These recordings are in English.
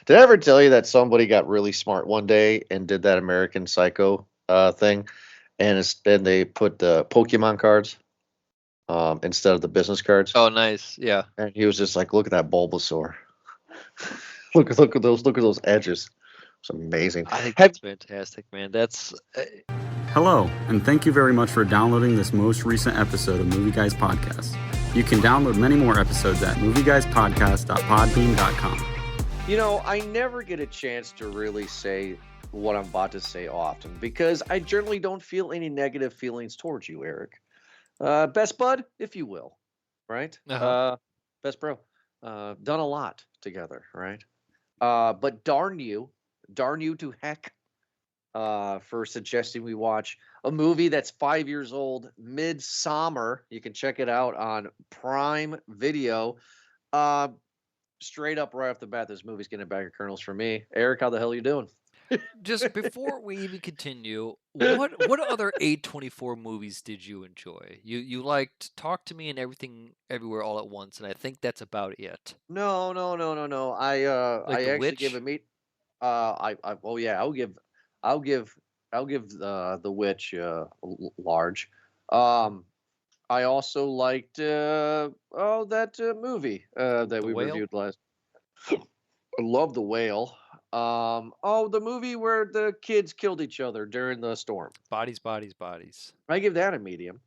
Did I ever tell you that somebody got really smart one day and did that American Psycho thing, and then they put the Pokemon cards instead of the business cards, Oh, nice. Yeah. and he was just like, "Look at that Bulbasaur! Look at those edges! It's amazing." I think Have that's fantastic, man. That's Hello, and thank you very much for downloading this most recent episode of Movie Guys Podcast. You can download many more episodes at movieguyspodcast.podbean.com. I never get a chance to really say what I'm about to say often because I generally don't feel any negative feelings towards you, Eric. Best bud, if you will, right? uh-huh. Best bro. Done a lot together, right? But darn you to heck, for suggesting we watch a movie that's 5 years old, Midsummer. You can check it out on Prime Video. Uh, Straight up right off the bat, this movie's getting a bag of kernels for me. Eric, how the hell you doing? Just before we even continue, what other A24 movies did you enjoy? You liked Talk to Me and Everything Everywhere All at Once, and I think that's about it. No, no, no, no, no. Like I The actually give a Witch? meat. Oh yeah, I'll give, the witch large. Um, I also liked that movie that The we Whale? reviewed last. I love the whale. Oh, the movie where the kids killed each other during the storm. Bodies, Bodies, Bodies. I give that a medium.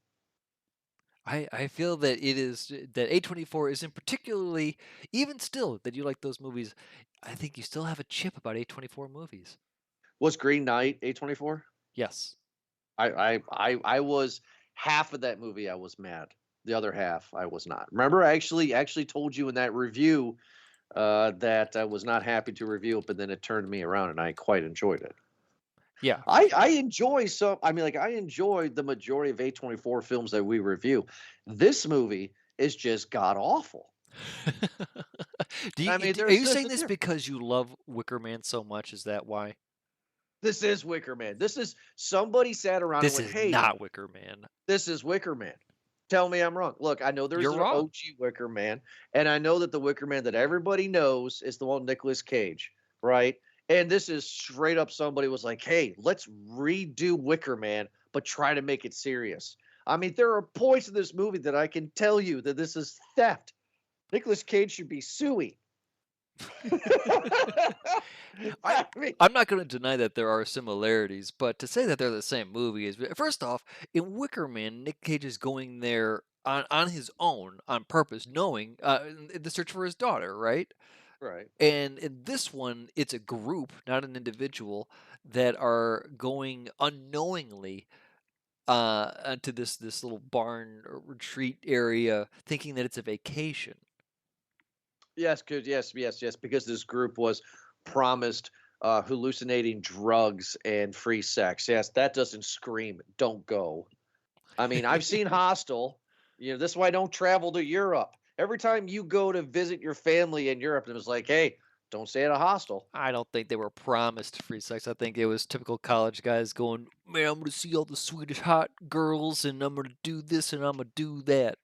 I feel that it is that A24 isn't particularly, even still that you like those movies. I think you still have a chip about A24 movies. Was Green Knight A24? Yes. I was half of that movie. I was mad. The other half, I was not. Remember, I actually told you in that review that I was not happy to review it, but then it turned me around, and I quite enjoyed it. Yeah. I enjoy some. I mean, like I enjoy the majority of A24 films that we review. This movie is just god awful. I mean, Are there's you just saying a this difference. because you love Wicker Man so much? Is that why? This is Wicker Man. This is somebody sat around and This went, is "Hey, not Wicker Man. this is Wicker Man." Tell me I'm wrong. Look, I know there's You're an wrong. OG Wicker Man, and I know that the Wicker Man that everybody knows is the one with Nicolas Cage, right? And this is straight up somebody was like, "Hey, let's redo Wicker Man, but try to make it serious." I mean, there are points in this movie that I can tell you that this is theft. Nicolas Cage should be suey. I I mean, I'm not going to deny that there are similarities, but to say that they're the same movie is first off, in Wicker Man, Nick Cage is going there on his own, on purpose, knowing in the search for his daughter, right? right. And in this one, it's a group, not an individual, that are going unknowingly to this little barn or retreat area, thinking that it's a vacation. Yes, because this group was promised hallucinating drugs and free sex. Yes, that doesn't scream. Don't go. I mean, I've seen Hostel. This is why I don't travel to Europe. Every time you go to visit your family in Europe, it was like, hey, don't stay at a hostel. I don't think they were promised free sex. I think it was typical college guys going, "Man, I'm gonna see all the Swedish hot girls, and I'm gonna do this, and I'm gonna do that."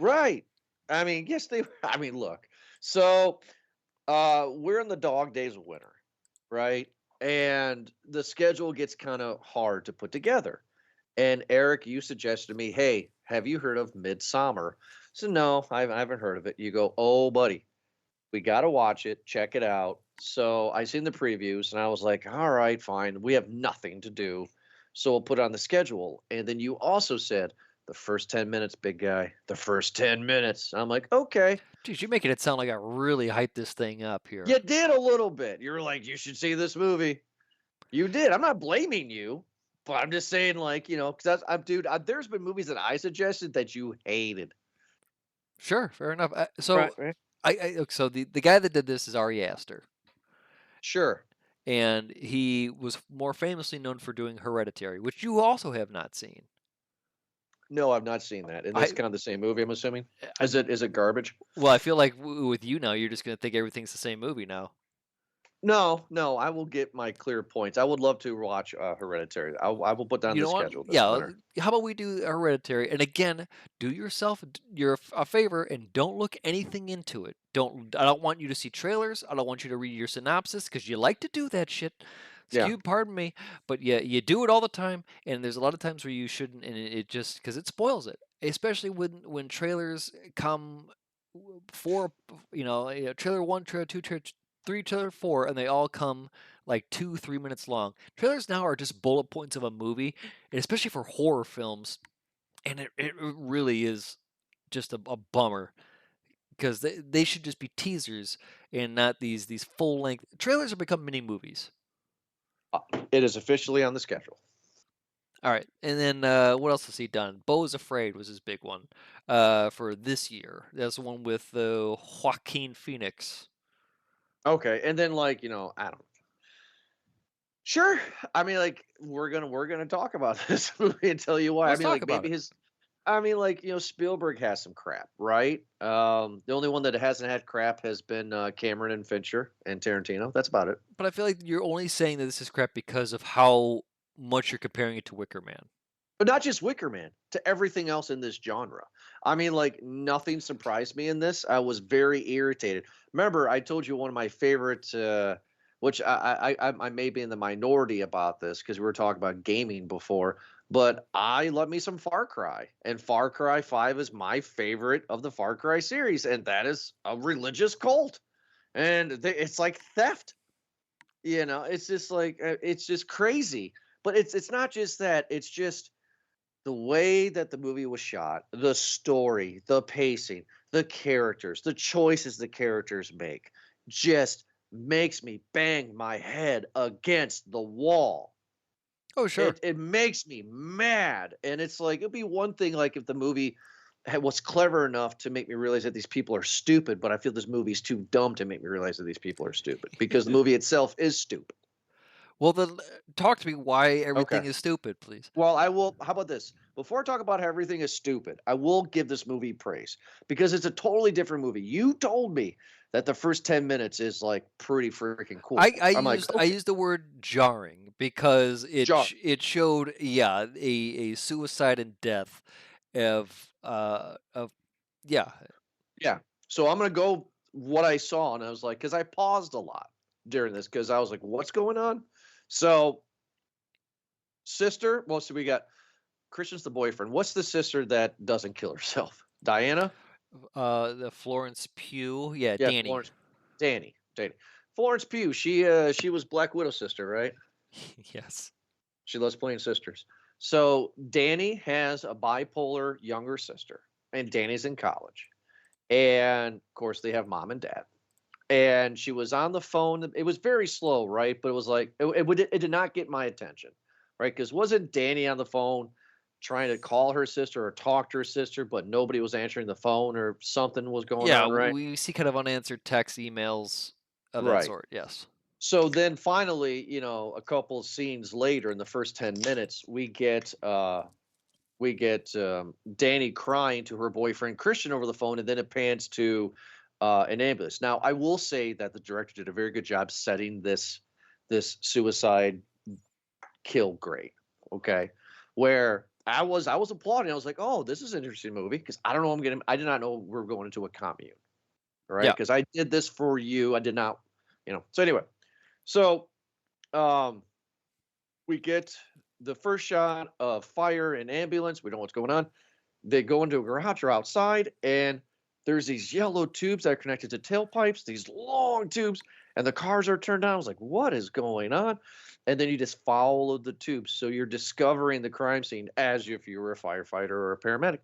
Right. I mean, yes, they. I mean, look. So we're in the dog days of winter, right? And the schedule gets kind of hard to put together. And Eric, you suggested to me, hey, have you heard of Midsummer? So no, I haven't heard of it. You go, oh, buddy, we got to watch it, check it out. So I seen the previews and I was like, all right, fine. We have nothing to do. So we'll put it on the schedule. And then you also said the first 10 minutes, big guy, the first 10 minutes. I'm like, okay. Geez, you're making it sound like I really hyped this thing up here. You did a little bit. You were like, you should see this movie. You did. I'm not blaming you, but I'm just saying, like, because dude, there's been movies that I suggested that you hated. Sure, fair enough. Right, So, right. so the guy that did this is Ari Aster, Sure. and he was more famously known for doing Hereditary, which you also have not seen. No, I've not seen that. And that's I, kind of the same movie, I'm assuming. I Is it garbage? well, I feel like with you now, you're just gonna think everything's the same movie now. No, I will get my clear points. I would love to watch Hereditary. I will put that on You the know what? schedule this Yeah. winter. How about we do Hereditary? And again, do yourself a favor and don't look anything into it. Don't. I don't want you to see trailers. I don't want you to read your synopsis because you like to do that shit. Yeah. Pardon me, but yeah, you do it all the time, and there's a lot of times where you shouldn't, and it just because it spoils it, especially when trailers come for trailer one, trailer two, trailer three, trailer four, and they all come like 2-3 minutes long. Trailers now are just bullet points of a movie, and especially for horror films, and it really is just a bummer because they should just be teasers and not these full length trailers have become mini movies. It is officially on the schedule. All right, and then what else has he done? Beau is Afraid was his big one for this year. That's the one with Joaquin Phoenix. Okay, and then I don't. Sure, I mean, we're gonna talk about this movie and tell you why. I Let's mean, talk about maybe it. Spielberg has some crap, right? The only one that hasn't had crap has been Cameron and Fincher and Tarantino. That's about it. But I feel like you're only saying that this is crap because of how much you're comparing it to Wicker Man. But not just Wicker Man, to everything else in this genre. I mean, nothing surprised me in this. I was very irritated. Remember, I told you one of my favorite, which I may be in the minority about this because we were talking about gaming before, but I love me some Far Cry, and Far Cry 5 is my favorite of the Far Cry series, and that is a religious cult, and it's like theft. It's just it's just crazy. But it's not just that. It's just the way that the movie was shot, the story, the pacing, the characters, the choices the characters make just makes me bang my head against the wall. Oh, sure. It makes me mad. And it's it'd be one thing if the movie was clever enough to make me realize that these people are stupid, but I feel this movie's too dumb to make me realize that these people are stupid because the movie itself is stupid. Well, then talk to me why everything Okay. is stupid, please. Well, I will. How about this? Before I talk about how everything is stupid, I will give this movie praise because it's a totally different movie. You told me that the first 10 minutes is pretty freaking cool. I'm I okay, used the word jarring because John. it showed a suicide and death of yeah. Yeah. So I'm gonna go what I saw, and I was because I paused a lot during this because I was like, what's going on? So, sister. Well, so we got Christian's the boyfriend. What's the sister that doesn't kill herself? Diana? The Florence Pugh, yeah, Yeah, Danny. Florence. Danny. Florence Pugh. She was Black Widow's sister, right? Yes. She loves playing sisters. So Danny has a bipolar younger sister, and Danny's in college. And of course, they have mom and dad. And she was on the phone. It was very slow, right? But it was it did not get my attention, right? Because wasn't Danny on the phone trying to call her sister or talk to her sister, but nobody was answering the phone or something was going Yeah, on, right? we see kind of unanswered text, emails of that Right. sort. Yes. So then finally, a couple of scenes later in the first 10 minutes, we get Danny crying to her boyfriend Christian over the phone, and then it pans to an ambulance. Now, I will say that the director did a very good job setting this suicide kill grade. Okay, where I was applauding. I was like, oh, this is an interesting movie because I don't know. I did not know we were going into a commune, right? Yeah. Because I did this for you. I did not, So anyway, so we get the first shot of fire and ambulance. We don't know what's going on. They go into a garage or outside, and there's these yellow tubes that are connected to tailpipes, these long tubes, and the cars are turned on. I was like, what is going on? And then you just follow the tubes. So you're discovering the crime scene as if you were a firefighter or a paramedic.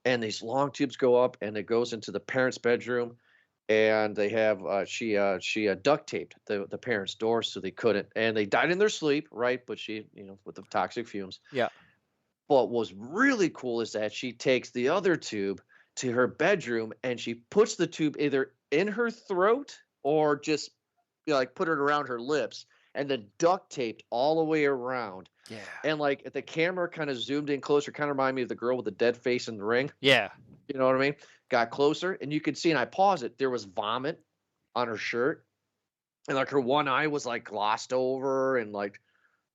And these long tubes go up, and it goes into the parents' bedroom. And they have she duct taped the parents' doors so they couldn't, and they died in their sleep, right? But she, with the toxic fumes. Yeah. But what's really cool is that she takes the other tube to her bedroom and she puts the tube either in her throat or just put it around her lips, and then duct taped all the way around. Yeah. And if the camera kind of zoomed in closer, kind of reminded me of the girl with the dead face in the ring. Yeah. You know what I mean? Got closer, and you could see, and I paused it, there was vomit on her shirt. and like her one eye was like glossed over and like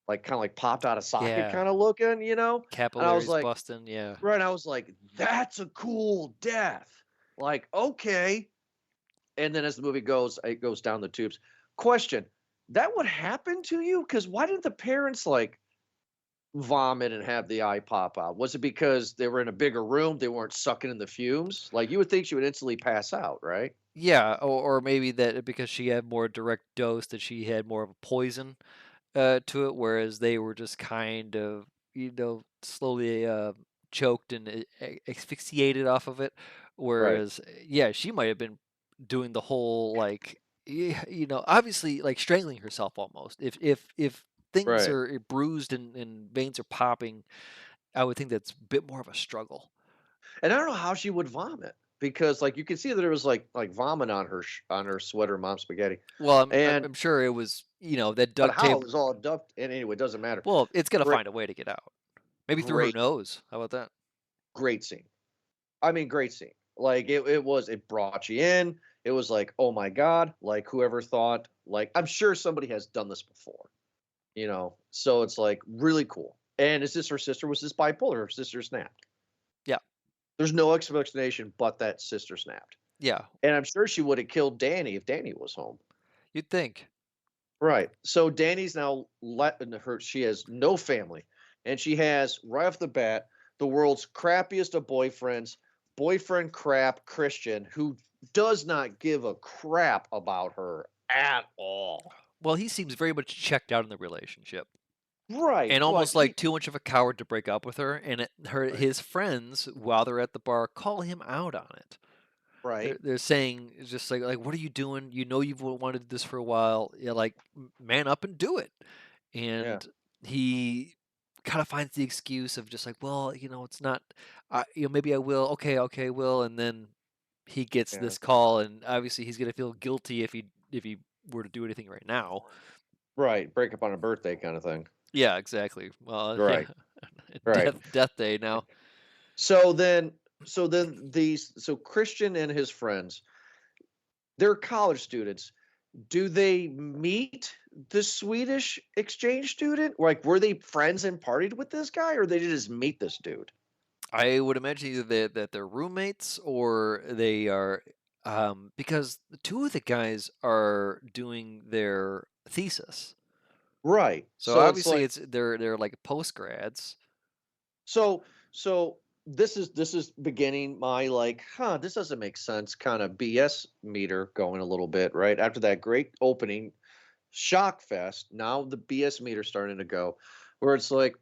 kind of like popped out of socket Yeah. kind of looking, And I was Capillaries like, busting. Yeah. right, I was like, that's a cool death. Like, okay. And then as the movie goes, it goes down the tubes. Question: that would happen to you? Because why didn't the parents like vomit and have the eye pop out? Was it because they were in a bigger room? They weren't sucking in the fumes? Like you would think she would instantly pass out, right? Yeah, or maybe that because she had more direct dose, that she had more of a poison to it, whereas they were just kind of, slowly choked and asphyxiated off of it. Right, Whereas, yeah, she might have been doing the whole like, obviously like strangling herself almost. If things right. are bruised and veins are popping, I would think that's a bit more of a struggle. And I don't know how she would vomit because like you can see that there was like vomit on her on her sweater, mom spaghetti, Well, and I'm sure it was, that but duct how it tape. was all ducked. And anyway, it doesn't matter. Well, it's gonna Great, find a way to get out. Maybe through her great, nose. How about that? great scene. I mean, great scene. Like it brought you in. It was like, oh my god, like whoever thought, like I'm sure somebody has done this before. So it's like really cool. And is this her sister? Was this bipolar? Her sister snapped. Yeah, There's no explanation but that sister snapped. yeah. And I'm sure she would have killed Danny if Danny was home. You'd think. Right. So Danny's now letting her. She has no family, and she has right off the bat the world's crappiest of boyfriends, boyfriend crap Christian, who does not give a crap about her at all. Well, he seems very much checked out in the relationship, Right. and But almost like he. too much of a coward to break up with her. And Right. his friends, while they're at the bar, call him out on it. They're Right. they're saying it's just like, what are you doing? You know you've wanted this for a while. Yeah, like man up and do it. Yeah. And he kind of finds the excuse of just like, well, it's not, maybe I will. Okay, okay, will. And then he gets Yeah. this call, and obviously he's gonna feel guilty if he were to do anything right now. Right. Break up on a birthday kind of thing. Yeah, exactly. Well, yeah, Right. Right. death day now. So then. So Christian and his friends, they're college students. Do they meet the Swedish exchange student? Like, were they friends and partied with this guy, or they just meet this dude? I would imagine either that they're roommates or they are, because the two of the guys are doing their thesis. Right. So obviously they're like post grads. So so this is beginning my like, this doesn't make sense kind of BS meter going a little bit, right? After that great opening shock fest, now the BS meter starting to go, where it's like,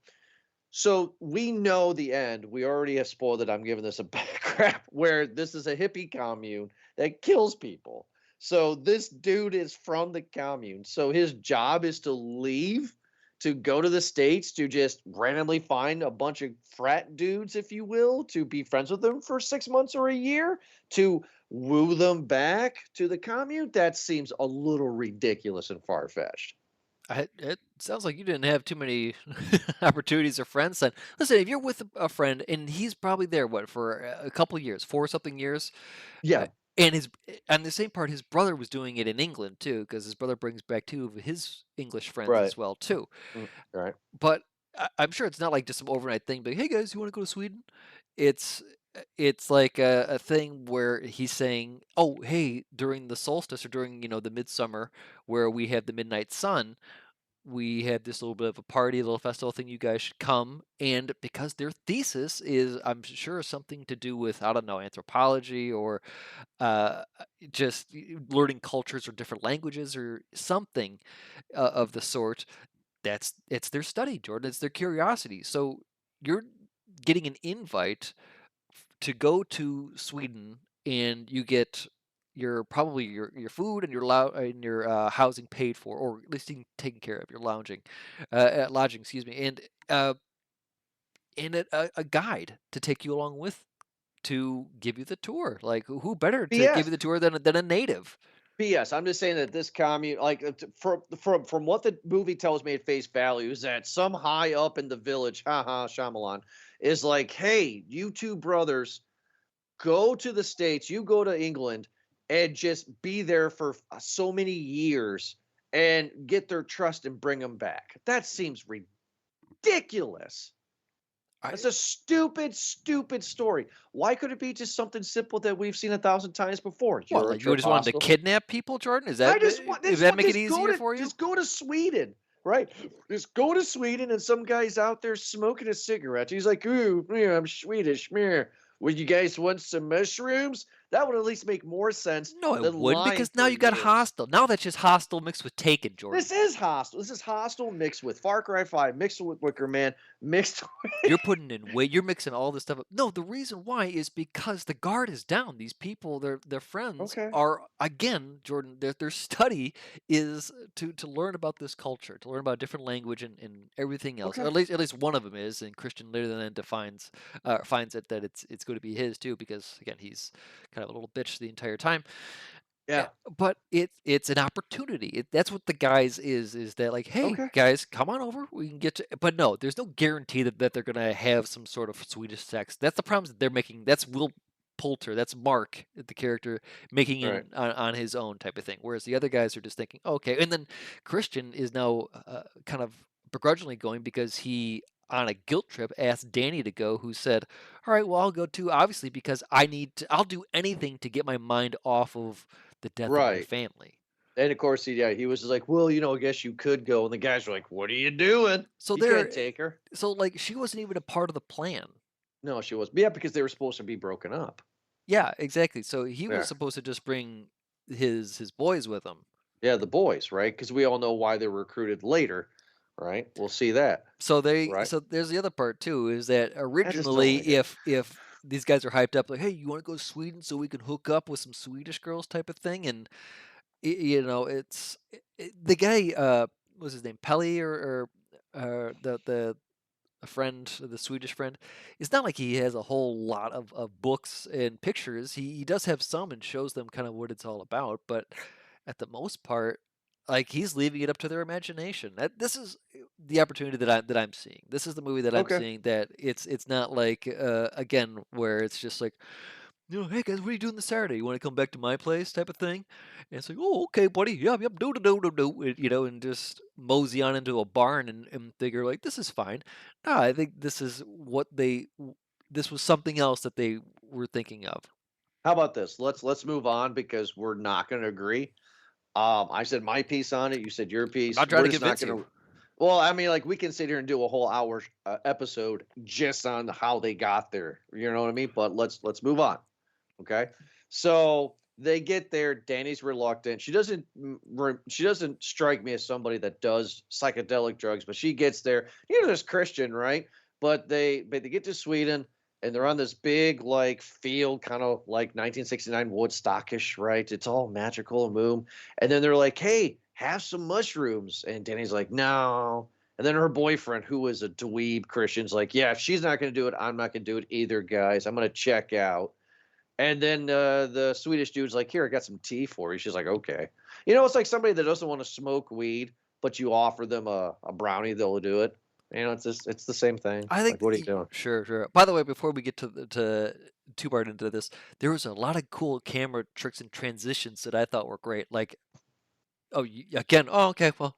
so we know the end. We already have spoiled it. I'm giving this a bad crap. Where this is a hippie commune that kills people. So this dude is from the commune. So his job is to leave to go to the States to just randomly find a bunch of frat dudes, if you will, to be friends with them for 6 months or a year to woo them back to the commune. That seems a little ridiculous and far fetched. It sounds like you didn't have too many opportunities or friends then. Listen, if you're with a friend and he's probably there, what, for a couple years, 4 something years, Yeah, and on the same part, his brother was doing it in England too, because his brother brings back two of his English friends right. as well too. Right. But I'm sure it's not like just some overnight thing. But hey, guys, you want to go to Sweden? It's it's like a thing where he's saying, "Oh, hey, during the solstice or during the midsummer, where we have the midnight sun, we have this little bit of a party, a little festival thing. You guys should come." And because their thesis is, I'm sure, something to do with, I don't know, anthropology or uh, just learning cultures or different languages or something of the sort. It's their study, Jordan. It's their curiosity. So you're getting an invite to go to Sweden, and you get probably your food and your housing paid for, or at least taken care of. Your lodging, excuse me, uh, and a guide to take you along with to give you the tour. Like who better to give BS. you the tour than a native? BS. I'm just saying that this commune, like from what the movie tells me at face value, is that some high up in the village, haha, Shyamalan, is like, hey, you two brothers, go to the States, you go to England, and just be there for so many years and get their trust and bring them back. That seems ridiculous. It's a stupid, stupid story. Why could it be just something simple that we've seen 1,000 times before? What, You're a like you trip just wanted to hostel. kidnap people, Jordan? Is I that just want, if that make it easier for you? just go to Sweden, right? Just go to Sweden, and some guy's out there smoking a cigarette. He's like, "Ooh, yeah, I'm Swedish. Meh. Would you guys want some mushrooms?" That would at least make more sense No, it than wouldn't, lying because now for you got years. Hostile. Now that's just Hostile mixed with Taken, Jordan. This is Hostile. This is Hostile mixed with Far Cry 5, mixed with Wicker Man, mixed You're putting in weight. You're mixing all this stuff up. No, the reason why is because the guard is down. These people, their friends Okay. are, again, Jordan. Their study is to learn about this culture, to learn about a different language and everything else. Okay. At least one of them is, and Christian later then defines finds it that it's going to be his too, because again he's kind of a little bitch the entire time. Yeah. But it's an opportunity. That's what the guys is that, like, hey Okay. guys, come on over. We can get to. But no, there's no guarantee that they're gonna have some sort of Swedish sex. That's the problems that they're making. That's Will Poulter. That's Mark, the character, making Right. it on his own type of thing. Whereas the other guys are just thinking, okay. And then Christian is now kind of begrudgingly going because he, on a guilt trip, asked Danny to go, who said, all right, well, I'll go too, obviously, because I'll do anything to get my mind off of the death of my Right. family. And of course, he was just like, "Well, I guess you could go." And the guys were like, "What are you doing? So You can't take her." So like she wasn't even a part of the plan. No, she was. Yeah, because they were supposed to be broken up. Yeah, exactly. So he Yeah. was supposed to just bring his boys with him. Yeah, the boys, right? Because we all know why they were recruited later, right? We'll see that. So Right. so there's the other part too, is that I just don't originally like it. if these guys are hyped up like, hey, you want to go to Sweden so we can hook up with some Swedish girls type of thing, and it's the guy, what's his name, Pelly, or the a friend, the Swedish friend. It's not like he has a whole lot of books and pictures. He does have some and shows them kind of what it's all about, but at the most part, like, he's leaving it up to their imagination. This is the opportunity that I'm seeing. This is the movie that I'm Okay. seeing, that it's not like again, where it's just like, hey guys, what are you doing this Saturday? You want to come back to my place, type of thing? And it's like, oh, okay, buddy, yep, yep, do, and just mosey on into a barn and figure like this is fine. No, I think this is this was something else that they were thinking of. How about this? Let's move on because we're not going to agree. I said my piece on it. You said your I'm piece. not trying We're to just not convince going you. to. Well, I mean, like we can sit here and do a whole hour episode just on how they got there. You know what I mean? But let's move on. Okay. So they get there. Danny's reluctant. She doesn't strike me as somebody that does psychedelic drugs, but she gets there. There's Christian, right? But they get to Sweden and they're on this big like field, kind of like 1969 Woodstockish, right? It's all magical and boom. And then they're like, "Hey, have some mushrooms." And Danny's like, "No." And then her boyfriend, who is a dweeb Christian's like, "Yeah, if she's not going to do it, I'm not going to do it either, guys. I'm going to check out." And then the Swedish dude's like, "Here, I got some tea for you." She's like, "Okay." It's like somebody that doesn't want to smoke weed, but you offer them a brownie, they'll do it. It's the same thing. I Like, think what are you doing? sure. By the way, before we get to two part into this, there was a lot of cool camera tricks and transitions that I thought were great. Like, oh, again, oh, okay, well,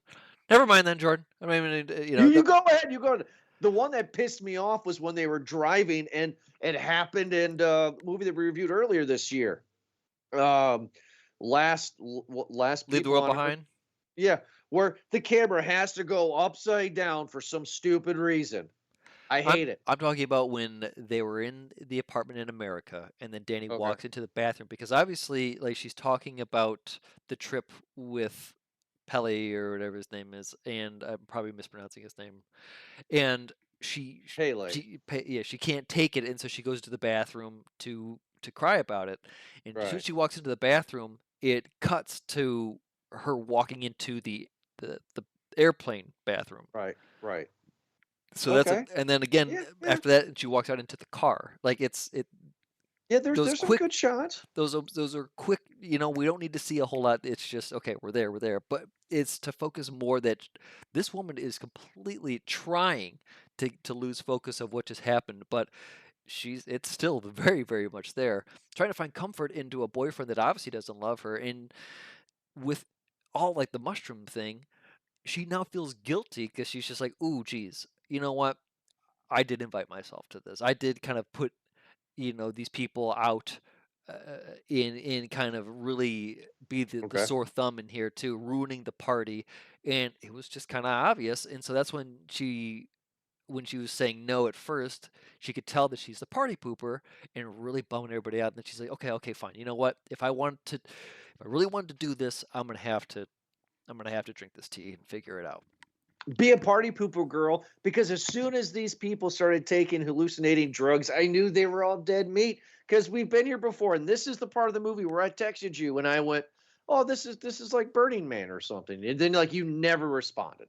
never mind then, Jordan. I mean, You go ahead. You go. The one that pissed me off was when they were driving, and it happened in the movie that we reviewed earlier this year. Um, last Leave the people world on Earth. behind. Yeah, where the camera has to go upside down for some stupid reason. I hate it. I'm talking about when they were in the apartment in America, and then Danny Okay. walks into the bathroom, because obviously, like, she's talking about the trip with Pele, or whatever his name is, and I'm probably mispronouncing his name. And Pele. she can't take it, and so she goes to the bathroom to cry about it. And as soon as Right. she walks into the bathroom, it cuts to her walking into the airplane bathroom. Right. Right. So Okay. and then again Yeah. Yeah. after that, she walks out into the car. Like, Yeah. those There's some quick good shots. those are quick. We don't need to see a whole lot. It's just, okay, we're there. But it's to focus more that this woman is completely trying to lose focus of what just happened, but it's still very, very much there. Trying to find comfort into a boyfriend that obviously doesn't love her, and with all like the mushroom thing, she now feels guilty because she's just like, "Ooh, geez, you know what? I did invite myself to this. I did kind of put these people out uh, in kind of really be the Okay. sore thumb in here too, ruining the party, and it was just kind of obvious. And so that's when she was saying no at first, she could tell that she's the party pooper and really bumming everybody out. And then she's like, okay, okay, fine. You know what? If I really wanted to do this, I'm gonna have to drink this tea and figure it out. Be a party pooper girl, because as soon as these people started taking hallucinating drugs, I knew they were all dead meat, because we've been here before, and this is the part of the movie where I texted you and I went, "Oh, this is like Burning Man or something," and then like you never responded,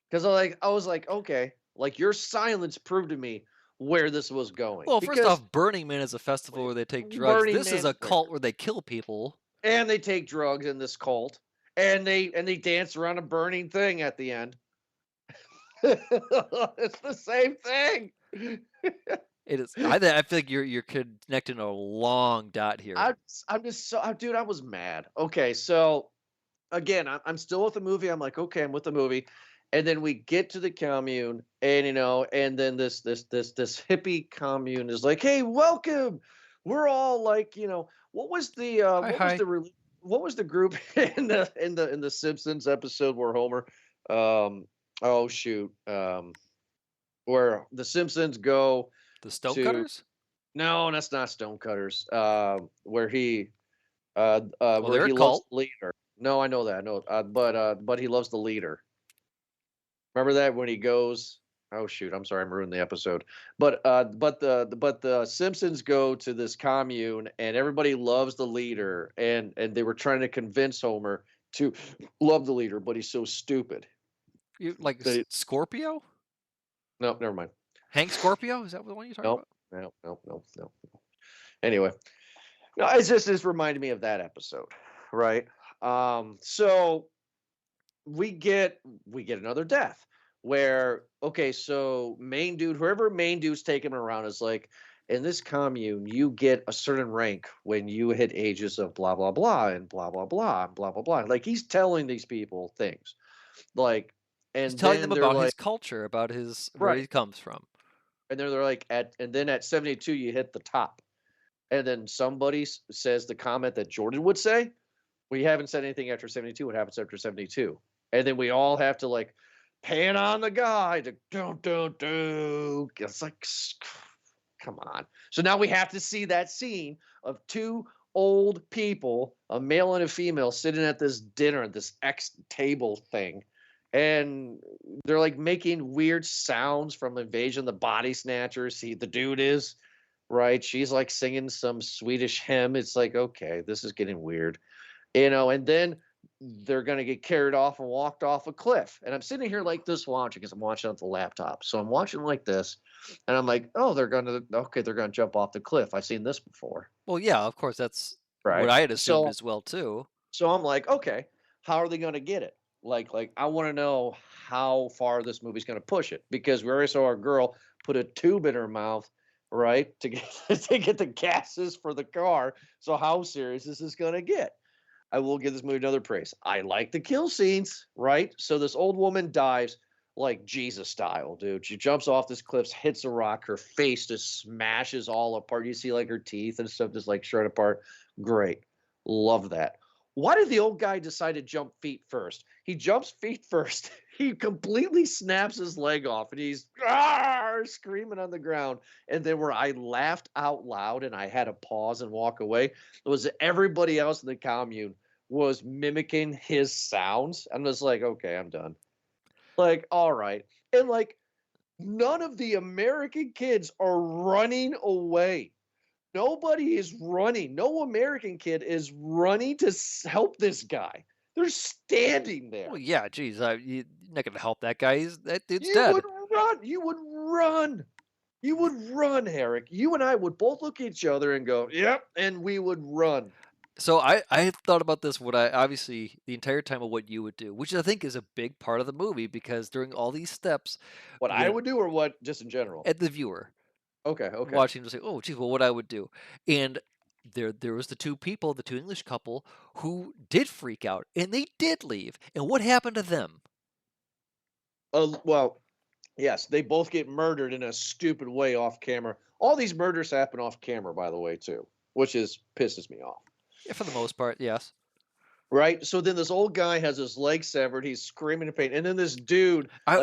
because I was like, okay, like your silence proved to me where this was going, Well, first because off, Burning Man is a festival where they take drugs. Burning This is Man, a cult where they kill people. and they take drugs in this cult, and they dance around a burning thing at the end. It's the same thing. It is. I feel like you're connecting a long dot here. I'm just so, dude, I was mad. Okay, so again, I'm still with the movie. I'm like, okay, I'm with the movie, and then we get to the commune, and and then this hippie commune is like, hey, welcome. We're all like, what was the Hi, hi. what was the group in the Simpsons episode where Homer, oh shoot, where the Simpsons go The to Stonecutters? no, that's not Stonecutters. Where he Well, where they're a he loves cult. the leader. No, I know that. I know, but he loves the leader. Remember that when he goes? Oh shoot, I'm sorry, I'm ruining the episode. But the Simpsons go to this commune, and everybody loves the leader, and they were trying to convince Homer to love the leader, but he's so stupid. You like They, Scorpio? no, never mind. Hank Scorpio? Is that the one you're talking Nope, about? no. Anyway, no, it's reminded me of that episode, right? So we get another death where, okay, so main dude, whoever main dude's taking him around is like, in this commune you get a certain rank when you hit ages of blah blah blah and blah blah blah and blah blah blah, like he's telling these people things, like, He's and telling them then they're about his like, culture, about his where right, he comes from. and then they're like, and then at 72 you hit the top, and then somebody says the comment that Jordan would say, we haven't said anything after 72. What happens after 72? And then we all have to like pan on the guy to do. It's like, come on. So now we have to see that scene of two old people, a male and a female, sitting at this dinner, this X table thing. And they're like making weird sounds from Invasion of the Body Snatchers. The dude is, right? She's like singing some Swedish hymn. It's like, okay, this is getting weird, and then they're going to get carried off and walked off a cliff. And I'm sitting here like this watching, because I'm watching on the laptop. So I'm watching like this, and I'm like, oh, they're going to jump off the cliff. I've seen this before, Well, yeah, of course, that's what right? I had assumed So as well too. so I'm like, okay, how are they going to get it? Like I want to know how far this movie's going to push it, because we already saw our girl put a tube in her mouth, right, to get to get the gases for the car. So how serious is this going to get? I will give this movie another praise. I like the kill scenes, right? So this old woman dives like Jesus style, dude. She jumps off this cliff, hits a rock, her face just smashes all apart. You see like her teeth and stuff just like shred apart. Great. Love that. Why did the old guy decide to jump feet first? He jumps feet first. He completely snaps his leg off, and he's screaming on the ground. And then where I laughed out loud and I had to pause and walk away was that everybody else in the commune was mimicking his sounds. I'm just like, okay, I'm done. Like, all right. And like, none of the American kids are running away. Nobody is running. No American kid is running to help this guy. They're standing there. Well, yeah, geez, you're not gonna help that guy. That dude's You dead. would run. You would run. You would run, Eric. You and I would both look at each other and go, yep, and we would run. So I have thought about this. What I obviously the entire time of what you would do, which I think is a big part of the movie, because during all these steps, What I when would do, or what, just in general? at the viewer, Okay. watching to say, oh, geez, well, what I would do. And there was the two people, the two English couple, who did freak out, and they did leave. And what happened to them? Well, yes, they both get murdered in a stupid way off camera. All these murders happen off camera, by the way, too, which pisses me off. Yeah, for the most part, yes. Right? So then this old guy has his leg severed. He's screaming in pain, and then this dude, I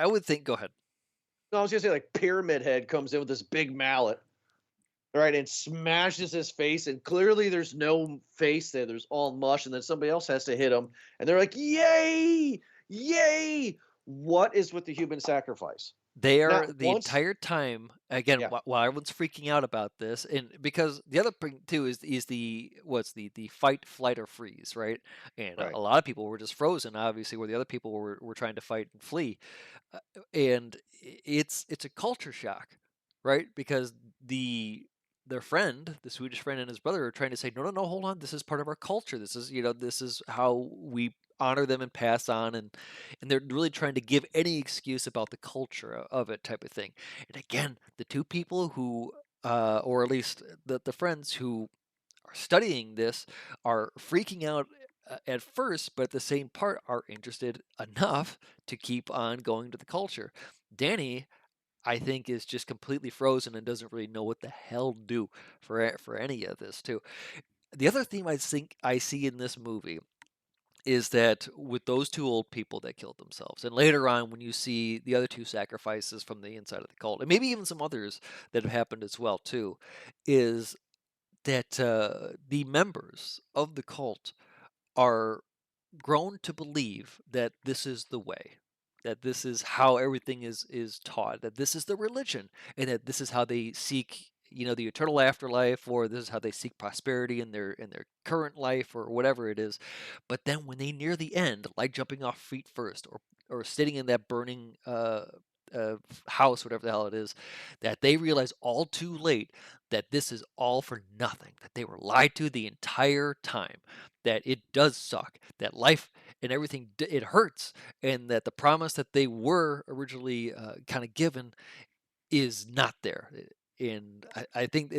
would think. Go ahead. No, I was gonna say like Pyramid Head comes in with this big mallet, right, and smashes his face, and clearly there's no face there. There's all mush, and then somebody else has to hit him, and they're like, "Yay, yay!" What is with the human sacrifice? They are Not the once. entire time again Yeah. while everyone's freaking out about this, and because the other thing too is the fight, flight, or freeze, right? And Right. a lot of people were just frozen, obviously, where the other people were trying to fight and flee, and it's a culture shock, right? Because their friend, the Swedish friend, and his brother are trying to say, no, hold on, this is part of our culture. This is this is how we honor them and pass on, and they're really trying to give any excuse about the culture of it, type of thing. And again, the two people who, or at least the friends who are studying this, are freaking out at first, but at the same part are interested enough to keep on going to the culture. Danny, I think, is just completely frozen and doesn't really know what the hell to do for any of this too. The other theme I think I see in this movie is that with those two old people that killed themselves, and later on when you see the other two sacrifices from the inside of the cult, and maybe even some others that have happened as well too, is that the members of the cult are grown to believe that this is the way, that this is how everything is taught, that this is the religion, and that this is how they seek the eternal afterlife, or this is how they seek prosperity in their current life, or whatever it is. But then when they near the end, like jumping off feet first, or sitting in that burning house, whatever the hell it is, that they realize all too late that this is all for nothing, that they were lied to the entire time, that it does suck, that life and everything, it hurts, and that the promise that they were originally kind of given is not there. And I think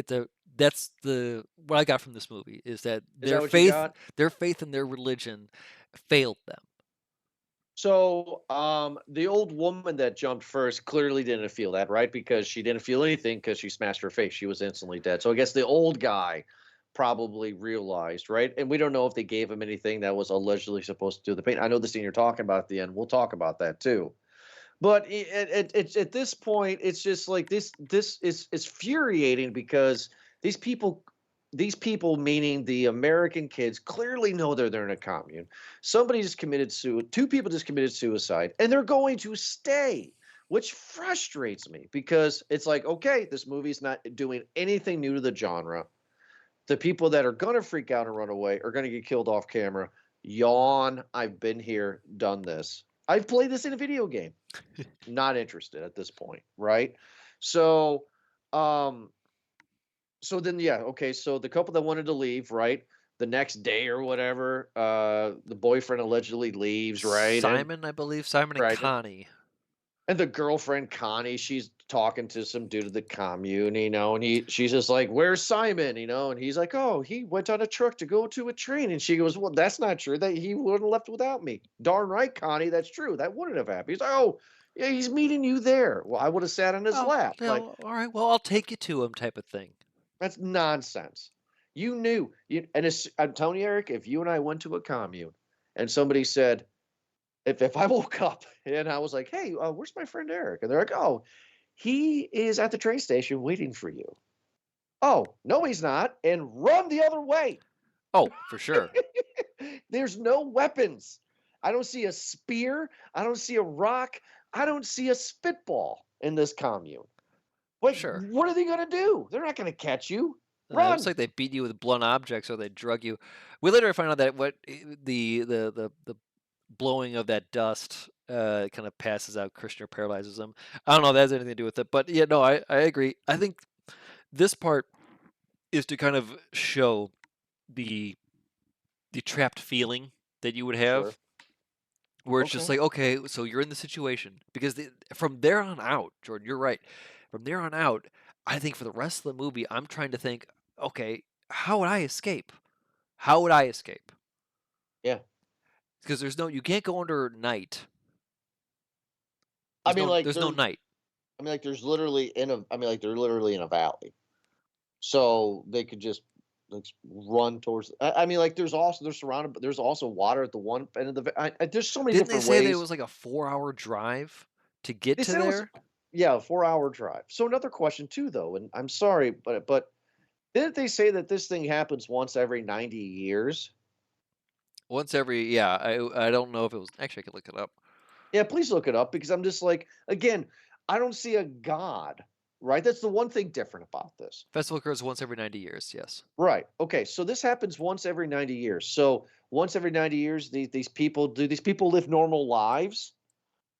that's what I got from this movie, is that Is that what you got? their faith in their religion failed them. So, the old woman that jumped first clearly didn't feel that, right? Because she didn't feel anything because she smashed her face. She was instantly dead. So I guess the old guy probably realized, right? And we don't know if they gave him anything that was allegedly supposed to do the pain. I know the scene you're talking about at the end. We'll talk about that too. But it's at this point, it's just like this is infuriating because these people these people, meaning the American kids, clearly know they're in a commune. Somebody just committed suicide. Two people just committed suicide, and they're going to stay, which frustrates me because it's like, okay, this movie's not doing anything new to the genre. The people that are going to freak out and run away are going to get killed off camera. Yawn. I've been here, done this. I've played this in a video game. Not interested at this point, right? So, um, so then, yeah, okay. So the couple that wanted to leave, right? The next day or whatever, the boyfriend allegedly leaves, right? Simon, I believe. Simon and Right. Connie. And the girlfriend Connie, she's talking to some dude at the commune, and she's just like, "Where's Simon?" And he's like, "Oh, he went on a truck to go to a train." And she goes, "Well, that's not true. That he wouldn't have left without me." Darn right, Connie, that's true. That wouldn't have happened. He's like, "Oh, yeah, he's meeting you there." Well, I would have sat on his Oh, lap. Like, no, all right. Well, I'll take you to him, type of thing. that's nonsense. You knew. I'm telling you, Eric, if you and I went to a commune and somebody said, if I woke up and I was like, "Hey, where's my friend Eric?" And they're like, "Oh, he is at the train station waiting for you." "Oh, no, he's not," and run the other way. Oh, for sure. There's no weapons. I don't see a spear. I don't see a rock. I don't see a spitball in this commune. Like, Sure. what are they going to do? They're not going to catch you. It Run. looks like they beat you with blunt objects, or they drug you. We later find out that the blowing of that dust kind of passes out Christian, or paralyzes him. I don't know if that has anything to do with it, but yeah, no, I agree. I think this part is to kind of show the trapped feeling that you would have, Sure. where it's just Okay. like, okay, so you're in the situation, because from there on out, Jordan, you're right. From there on out, I think for the rest of the movie, I'm trying to think, okay, how would I escape? How would I escape? Yeah. Because you can't go under night. I mean, like There's no night. I mean, like they're literally in a valley, so they could just like run towards. I mean, like they're surrounded, but there's also water at the one end of there's so many Didn't they different say that it ways. was like a 4-hour drive to get They to said it was, there? yeah, a 4-hour drive. So another question too, though, and I'm sorry, but didn't they say that this thing happens once every 90 years? Once every, yeah. I don't know if it was. Actually, I could look it up. Yeah, please look it up because I'm just like, again, I don't see a god, right? That's the one thing different about this. Festival occurs once every 90 years. Yes. Right. Okay. So this happens once every 90 years. So once every 90 years, these people live normal lives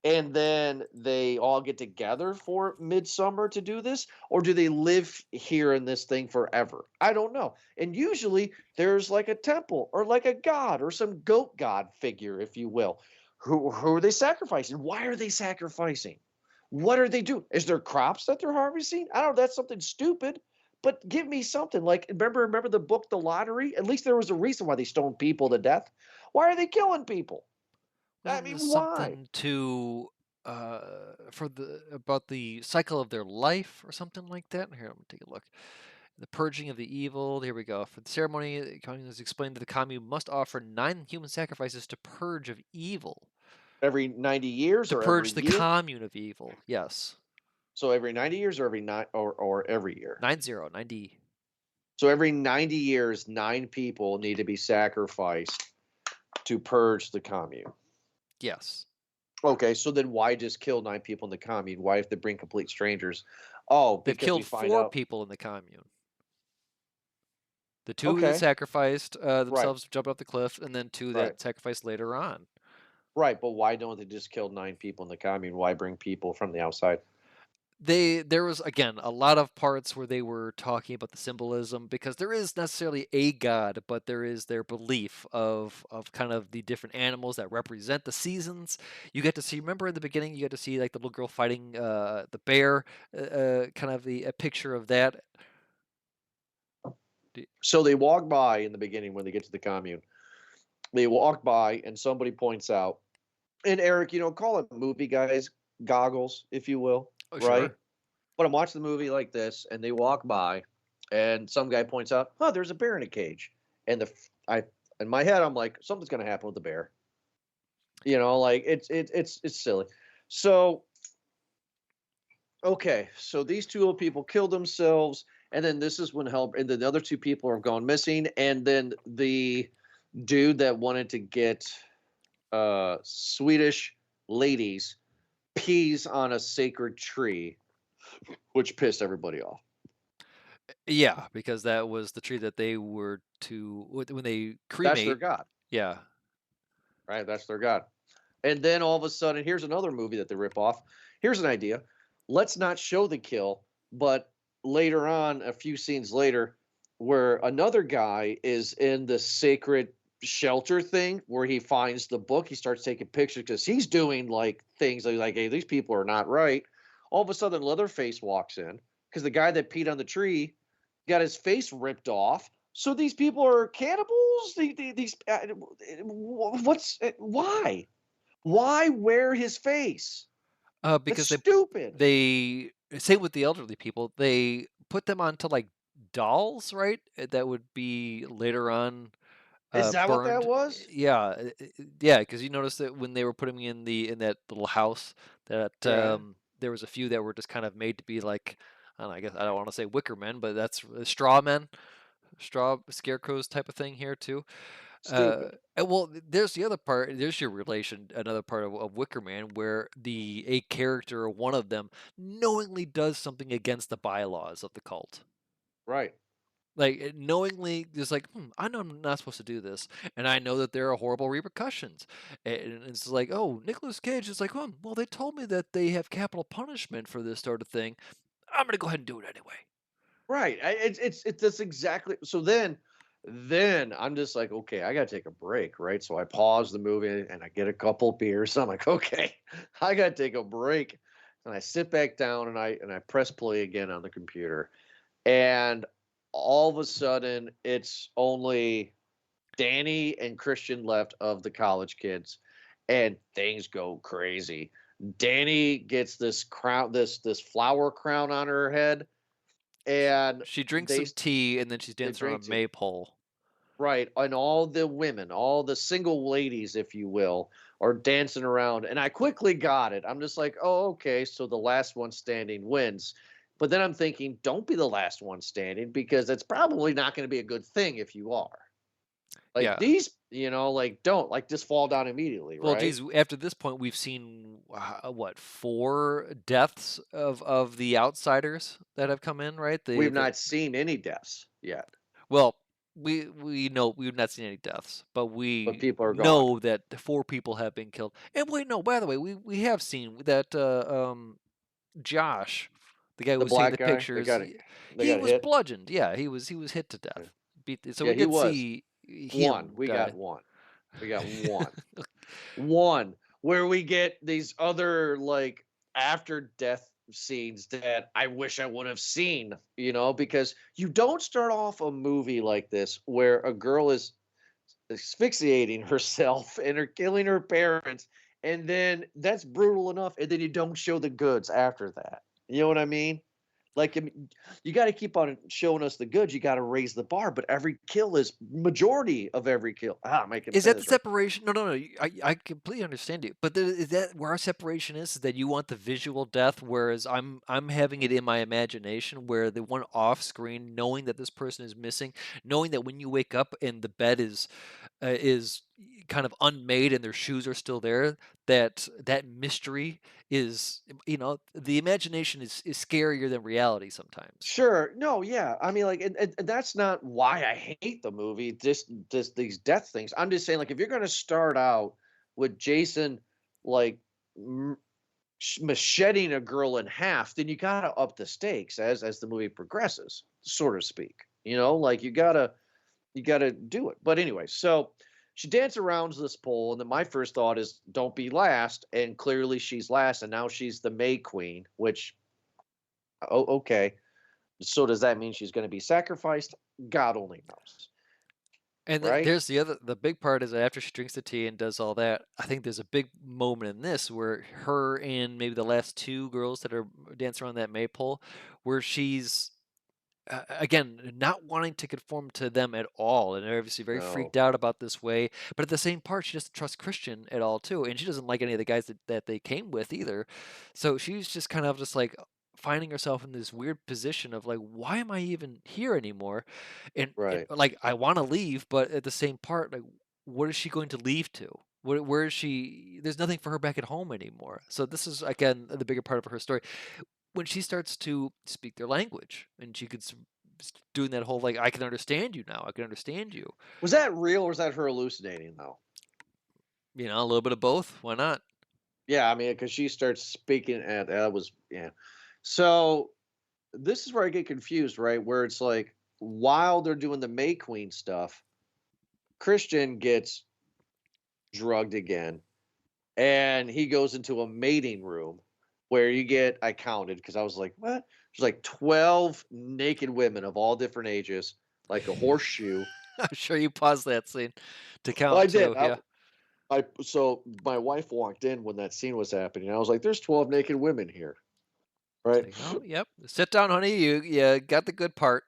and then they all get together for midsummer to do this, or do they live here in this thing forever? I don't know. And usually there's like a temple or like a god or some goat god figure, if you will. Who are they sacrificing? Why are they sacrificing? What are they doing? Is there crops that they're harvesting? I don't know. That's something stupid. But give me something like remember the book The Lottery? At least there was a reason why they stoned people to death. Why are they killing people? I Wasn't mean, this why? something to about the cycle of their life or something like that? Here, let me take a look. The purging of the evil. Here we go. For the ceremony, the commune is explained that the commune must offer 9 human sacrifices to purge of evil. Every 90 years To or every purge the year? commune of evil. Yes. So every 90 years or every year? 90. So every 90 years, 9 people need to be sacrificed to purge the commune. Yes. Okay, so then why just kill 9 people in the commune? Why if they bring complete strangers? Oh, They've because we killed find 4 out. people in the commune. The 2 that Okay, sacrificed right, themselves, jumped off the cliff, and then 2 right, that sacrificed later on. right. But why don't they just kill 9 people in the commune? Why bring people from the outside? There was again a lot of parts where they were talking about the symbolism, because there is necessarily a god, but there is their belief of kind of the different animals that represent the seasons. You get to see, remember in the beginning, you get to see like the little girl fighting the bear, kind of a picture of that. So they walk by in the beginning when they get to the commune. They walk by and somebody points out, and Eric, call it movie guys goggles, if you will, Oh, right? sure. But I'm watching the movie like this, and they walk by, and some guy points out, "Oh, there's a bear in a cage," and I in my head I'm like, something's gonna happen with the bear. Like it's silly. So okay, so these 2 little people killed themselves, and then this is when help, and then the other 2 people are gone missing, and then the dude that wanted to get Swedish ladies pees on a sacred tree, which pissed everybody off. Yeah, because that was the tree that they were to when they That's their cremate. god, Yeah. right? That's their god. And then all of a sudden, here's another movie that they rip off. Here's an idea. Let's not show the kill, but later on, a few scenes later, where another guy is in the sacred shelter thing where he finds the book, he starts taking pictures because he's doing like things like, hey, these people are not right. All of a sudden, Leatherface walks in because the guy that peed on the tree got his face ripped off. So these people are cannibals. These why? Why wear his face? That's Because stupid. they same with the elderly people. They put them onto like dolls, right? That would be later on Is that what that burned. was? Yeah, yeah. Because you noticed that when they were putting me in that little house, that Right. there was a few that were just kind of made to be like, I don't know, I guess I don't want to say wicker men, but that's straw men, straw scarecrows type of thing here too. Stupid. Well, there's the other part. There's your relation. Another part of Wicker Man, where the a character, or one of them, knowingly does something against the bylaws of the cult. Right. Like knowingly, just like, I know I'm not supposed to do this, and I know that there are horrible repercussions. And it's like, oh, Nicolas Cage is like, well, they told me that they have capital punishment for this sort of thing. I'm gonna go ahead and do it anyway. Right. It's that's exactly. So then I'm just like, okay, I gotta take a break, right? So I pause the movie and I get a couple beers. I'm like, okay, I gotta take a break. and I sit back down and I press play again on the computer, and all of a sudden it's only Danny and Christian left of the college kids, and things go crazy. Danny gets this crown, this flower crown on her head, and She drinks they some tea and then she's they dancing around drink a tea. maypole. Right, and all the women, all the single ladies, if you will, are dancing around, and I quickly got it. I'm just like, oh, okay, so the last one standing wins. But then I'm thinking, don't be the last one standing because it's probably not going to be a good thing if you are. Like Yeah. these, like don't like just fall down immediately, Well, right? geez, after this point, we've seen what 4 deaths of the outsiders that have come in, right? We've not seen any deaths yet, Well, we know we've not seen any deaths, but but we people are gone. know that 4 people have been killed. And wait, no, by the way, we have seen that Josh, the guy who The was taking black the guy, pictures, they he got was hit. bludgeoned. Yeah, he was hit to Yeah, death. So yeah, we he did was see one. him We die. got one. We got one where we get these other like after death scenes that I wish I would have seen, because you don't start off a movie like this where a girl is asphyxiating herself and are killing her parents, and then that's brutal enough, and then you don't show the goods after that. You know what I mean? Like, you got to keep on showing us the goods. You got to raise the bar, but every kill is majority of every kill. I'm making Is that the finish right. separation? No, no, no. I completely understand you, but is that where our separation is? Is that you want the visual death, whereas I'm having it in my imagination, where the one off screen, knowing that this person is missing, knowing that when you wake up and the bed is kind of unmade and their shoes are still there, that mystery is, the imagination is scarier than reality sometimes. Sure. No, yeah. I mean, like, and that's not why I hate the movie. Just these death things. I'm just saying, like, if you're going to start out with Jason, like, macheting a girl in half, then you got to up the stakes as the movie progresses, so to speak. Like you gotta do it. But anyway, so she dances around this pole, and then my first thought is, don't be last. And clearly she's last, and now she's the May Queen, which, oh, okay. So does that mean she's going to be sacrificed? God only knows, And right? there's the big part is that after she drinks the tea and does all that, I think there's a big moment in this where her and maybe the last 2 girls that are dancing around that maypole, where she's again not wanting to conform to them at all, and they're obviously very No. freaked out about this way. But at the same part, she doesn't trust Christian at all too, and she doesn't like any of the guys that they came with either. So she's just kind of just like finding herself in this weird position of like, why am I even here anymore? And Right. like, I want to leave, but at the same part, like, what is she going to leave to? Where is she? There's nothing for her back at home anymore. So this is again the bigger part of her story when she starts to speak their language, and she could doing that whole like, I can understand you now. I can understand you. Was that real or was that her hallucinating though? A little bit of both. Why not? Yeah, I mean, because she starts speaking, and that was, yeah. So this is where I get confused, right? Where it's like, while they're doing the May Queen stuff, Christian gets drugged again, and he goes into a mating room where I counted because I was like, what? There's like 12 naked women of all different ages, like a horseshoe. I'm sure you paused that scene to count Well, I too. did. Yeah. So my wife walked in when that scene was happening. I was like, there's 12 naked women here. Right. Like, oh, yep. Sit down, honey. You got the good part.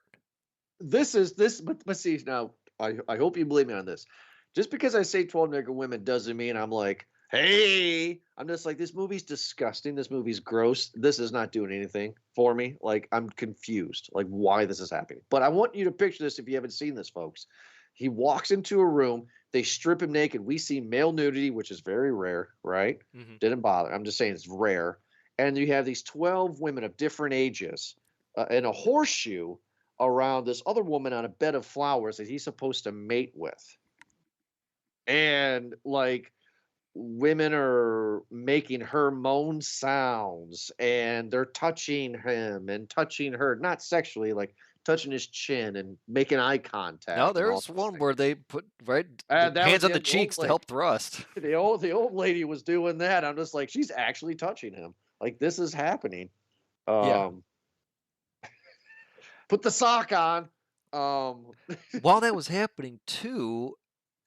This, but see, now I hope you believe me on this. Just because I say 12 naked women doesn't mean I'm like, hey, I'm just like, this movie's disgusting. This movie's gross. This is not doing anything for me. Like, I'm confused, like, why this is happening. But I want you to picture this if you haven't seen this, folks. He walks into a room. They strip him naked. We see male nudity, which is very rare, right? Mm-hmm. Didn't bother. I'm just saying it's rare. And you have these 12 women of different ages in a horseshoe around this other woman on a bed of flowers that he's supposed to mate with. And like, women are making her moan sounds, and they're touching him and touching her, not sexually, like touching his chin and making eye contact. No, there's one where they put that was hands on the the cheeks to old help thrust. The old lady was doing that. I'm just like, she's actually touching him. Like this is happening. Yeah. Put the sock on. While that was happening too,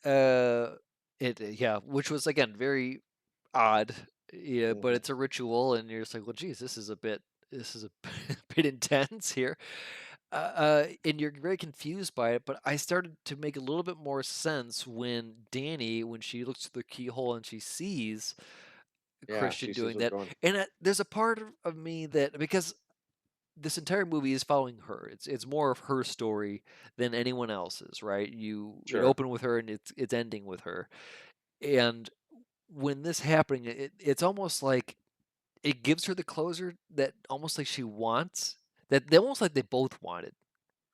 yeah, which was again very odd. Yeah, but Mhm. it's a ritual, and you're just like, well, geez, this is a bit intense here. And you're very confused by it. But I started to make a little bit more sense when Danny, when she looks through the keyhole and she sees Yeah, Christian she sees doing what's that, going. and there's a part of me that because this entire movie is following her. It's more of her story than anyone else's, right? It Sure. opened with her and it's ending with her. And when this happening, it's almost like it gives her the closure that almost like she wants. That they almost like they both wanted,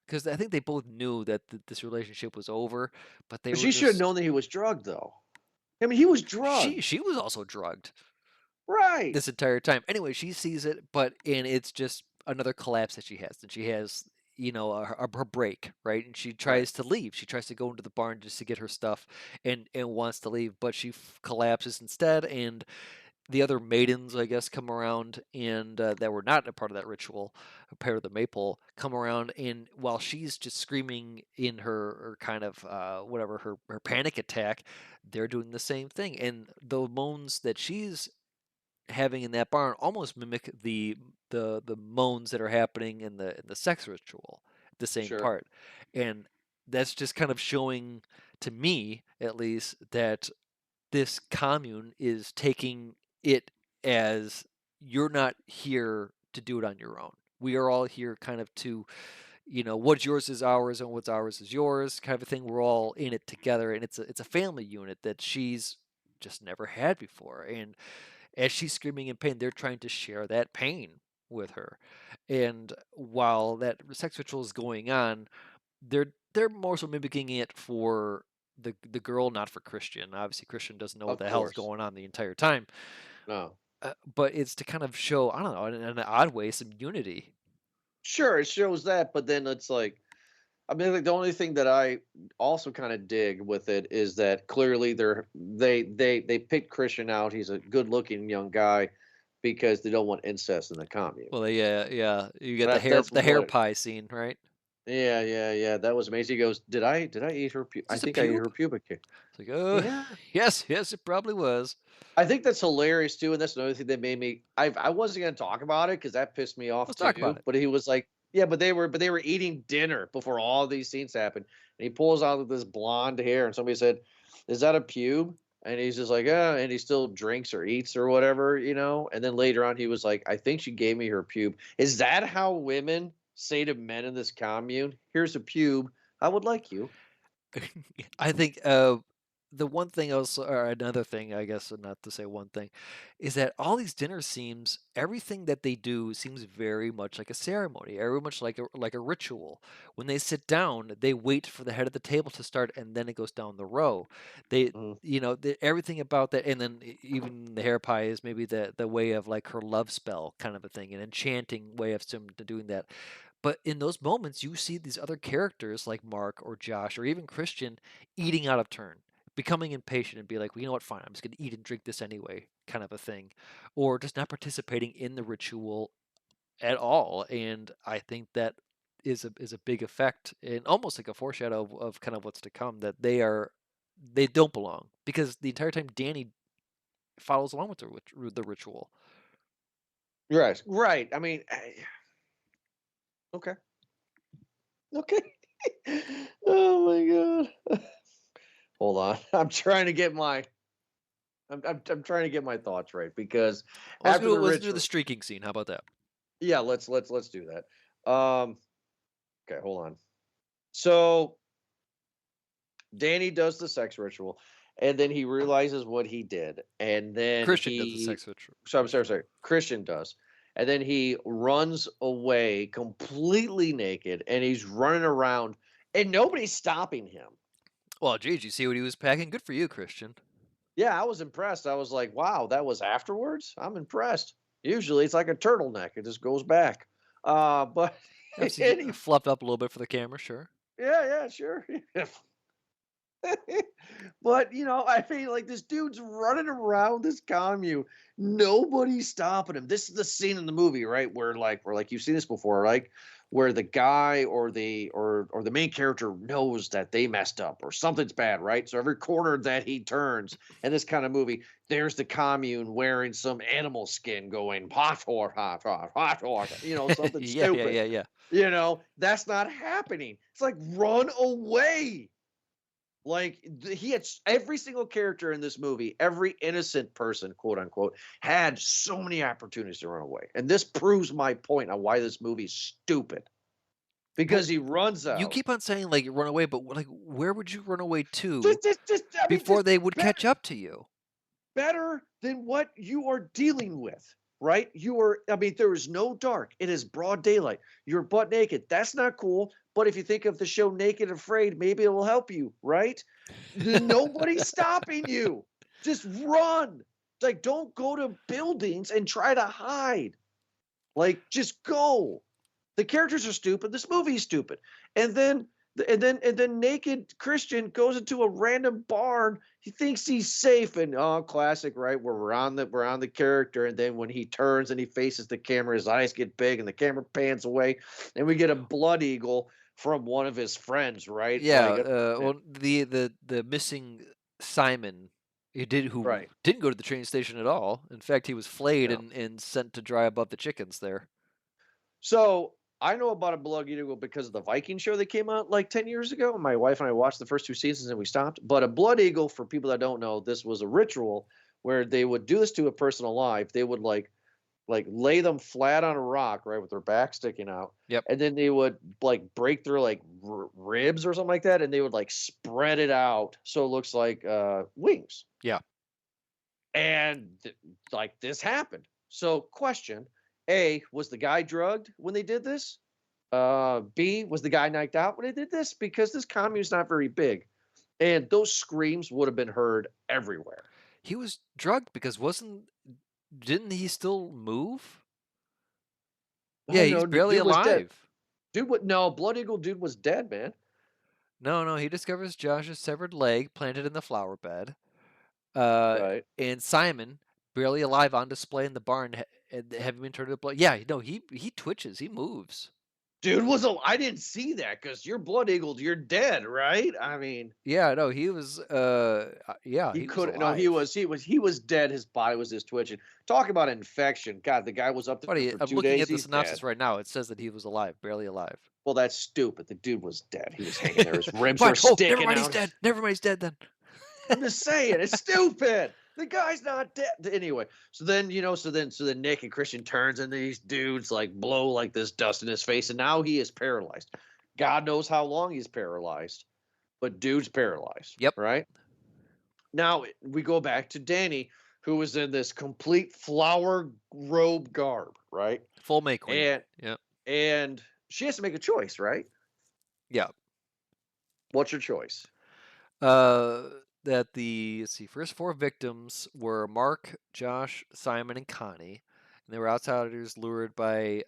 because I think they both knew that this relationship was over, but they But were she should have known just that he was drugged, though. I mean, he was drugged. she was also drugged Right. this entire time. Anyway, she sees it, and it's just another collapse that she has. And she has, her break, right? And she Right. tries to leave. She tries to go into the barn just to get her stuff, and wants to leave, but she collapses instead. And the other maidens, I guess, come around and that were not a part of that ritual, a pair of the maple, come around, and while she's just screaming in her kind of whatever her panic attack, they're doing the same thing, and the moans that she's having in that barn almost mimic the moans that are happening in the sex ritual at the same Sure. part. And that's just kind of showing to me at least that this commune is taking it as you're not here to do it on your own. We are all here kind of to, what's yours is ours and what's ours is yours kind of a thing. We're all in it together, and it's a family unit that she's just never had before. And as she's screaming in pain, they're trying to share that pain with her. And while that sex ritual is going on, they're more so mimicking it for the girl, not for Christian. Obviously, Christian doesn't know what Of the hell's course. going on the entire time. No. But it's to kind of show, I don't know, in an odd way, some unity. Sure, it shows that, but then it's like, I mean, like the only thing that I also kind of dig with it is that clearly they picked Christian out. He's a good-looking young guy because they don't want incest in the commune. Well, yeah, you get That's the hair what. pie scene, right? Yeah, yeah, yeah. That was amazing. He goes, "Did I eat her? Is I this a think I ate pube? her pubic hair." It's like, oh, Yeah, yes, it probably was. I think that's hilarious too, and that's another thing that made me. I wasn't gonna talk about it because that pissed me off Let's talk about too. it. But he was like, "Yeah, but they were eating dinner before all these scenes happened." And he pulls out this blonde hair, and somebody said, "Is that a pube?" And he's just like, "Yeah," and he still drinks or eats or whatever. And then later on, he was like, "I think she gave me her pube." Is that how women say to men in this commune? Here's a pube. I would like you. I think the one thing else, or another thing, I guess, not to say one thing, is that all these dinner scenes, everything that they do seems very much like a ceremony, very much like a ritual. When they sit down, they wait for the head of the table to start, and then it goes down the row. They, Mm, everything about that, and then even the hair pie is maybe the way of like her love spell kind of a thing, an enchanting way of some doing that. But in those moments, you see these other characters like Mark or Josh or even Christian eating out of turn, becoming impatient and be like, well, you know what, fine, I'm just going to eat and drink this anyway, kind of a thing. Or just not participating in the ritual at all. And I think that is a big effect and almost like a foreshadow of kind of what's to come, that they don't belong because the entire time Danny follows along with the ritual. right, right. I mean, okay, okay. Oh my god. Hold on. I'm trying to get my thoughts right because after the Let's do the ritual, streaking scene. How about that? yeah, let's do that. Okay, hold on. So Danny does the sex ritual, and then he realizes what he did, and then Christian does the he. sex ritual. So I'm sorry. Christian does, and then he runs away completely naked, and he's running around, and nobody's stopping him. Well, geez, you see what he was packing? Good for you, Christian. Yeah, I was impressed. I was like, wow, that was afterwards? I'm impressed. Usually it's like a turtleneck, it just goes back. But Obviously, and he, fluffed up a little bit for the camera, sure. yeah, yeah, sure. But I mean, like this dude's running around this commune, nobody's stopping him. This is the scene in the movie, right, where you've seen this before, like where the guy or the main character knows that they messed up or something's bad, right? So every corner that he turns in this kind of movie, there's the commune wearing some animal skin, going hot, hot, hot, hot, hot, hot, something Yeah, yeah, stupid. yeah, yeah. That's not happening. It's like run away. Like he had every single character in this movie, every innocent person, quote unquote, had so many opportunities to run away. And this proves my point on why this movie's stupid. Because he runs You out. keep on saying like run away, but like where would you run away to I mean, before just they would catch up to you? better than what you are dealing with, right? I mean, there is no dark. It is broad daylight. You're butt naked. That's not cool. But if you think of the show Naked and Afraid, maybe it will help you, right? Nobody's stopping you. Just run. Like, don't go to buildings and try to hide. Like, just go. The characters are stupid. This movie is stupid. And then naked Christian goes into a random barn. He thinks he's safe, and classic, right? Where we're on the character, and then when he turns and he faces the camera, his eyes get big, and the camera pans away, and we get a blood eagle from one of his friends, right? Yeah, Like, well, the missing Simon, who right. didn't go to the train station at all. In fact, he was flayed Yeah. and sent to dry above the chickens there. So I know about a blood eagle because of the Viking show that came out like 10 years ago. My wife and I watched the first 2 seasons and we stopped. But a blood eagle, for people that don't know, this was a ritual where they would do this to a person alive. They would like lay them flat on a rock, right, with their back sticking out. Yep. And then they would like break their like ribs or something like that, and they would like spread it out so it looks like wings. Yeah. And like this happened. So question: A, was the guy drugged when they did this? B, was the guy knocked out when they did this? Because this commune's not very big, and those screams would have been heard everywhere. He was drugged because didn't he still move? Yeah, he's barely alive. No, Blood Eagle dude was dead, man. No, he discovers Josh's severed leg planted in the flower bed. Right. And Simon, barely alive, on display in the barn, having been turned to blood. Yeah, no, he twitches, he moves. Dude I didn't see that because you're Blood Eagle, you're dead, right? I mean, yeah, no, he was. Yeah, he was couldn't. No, alive. he was dead. His body was just twitching. Talk about infection. God, the guy was up there Buddy, for I'm 2 looking days. at the He's synopsis dead. right now. It says that he was alive, barely alive. Well, that's stupid. The dude was dead. He was hanging there. His ribs Fine. were sticking Never mind, out. he's dead. Never mind, he's dead then. I'm just saying, it's stupid. The guy's not dead. Anyway, so then Nick and Christian turns and these dudes like blow like this dust in his face, and now he is paralyzed. God knows how long he's paralyzed, but dude's paralyzed. Yep. Right. Now we go back to Danny, who was in this complete flower robe garb, right? Full May Queen. And yeah. And she has to make a choice, right? Yeah. What's your choice? That the first 4 victims were Mark, Josh, Simon, and Connie, and they were outsiders lured by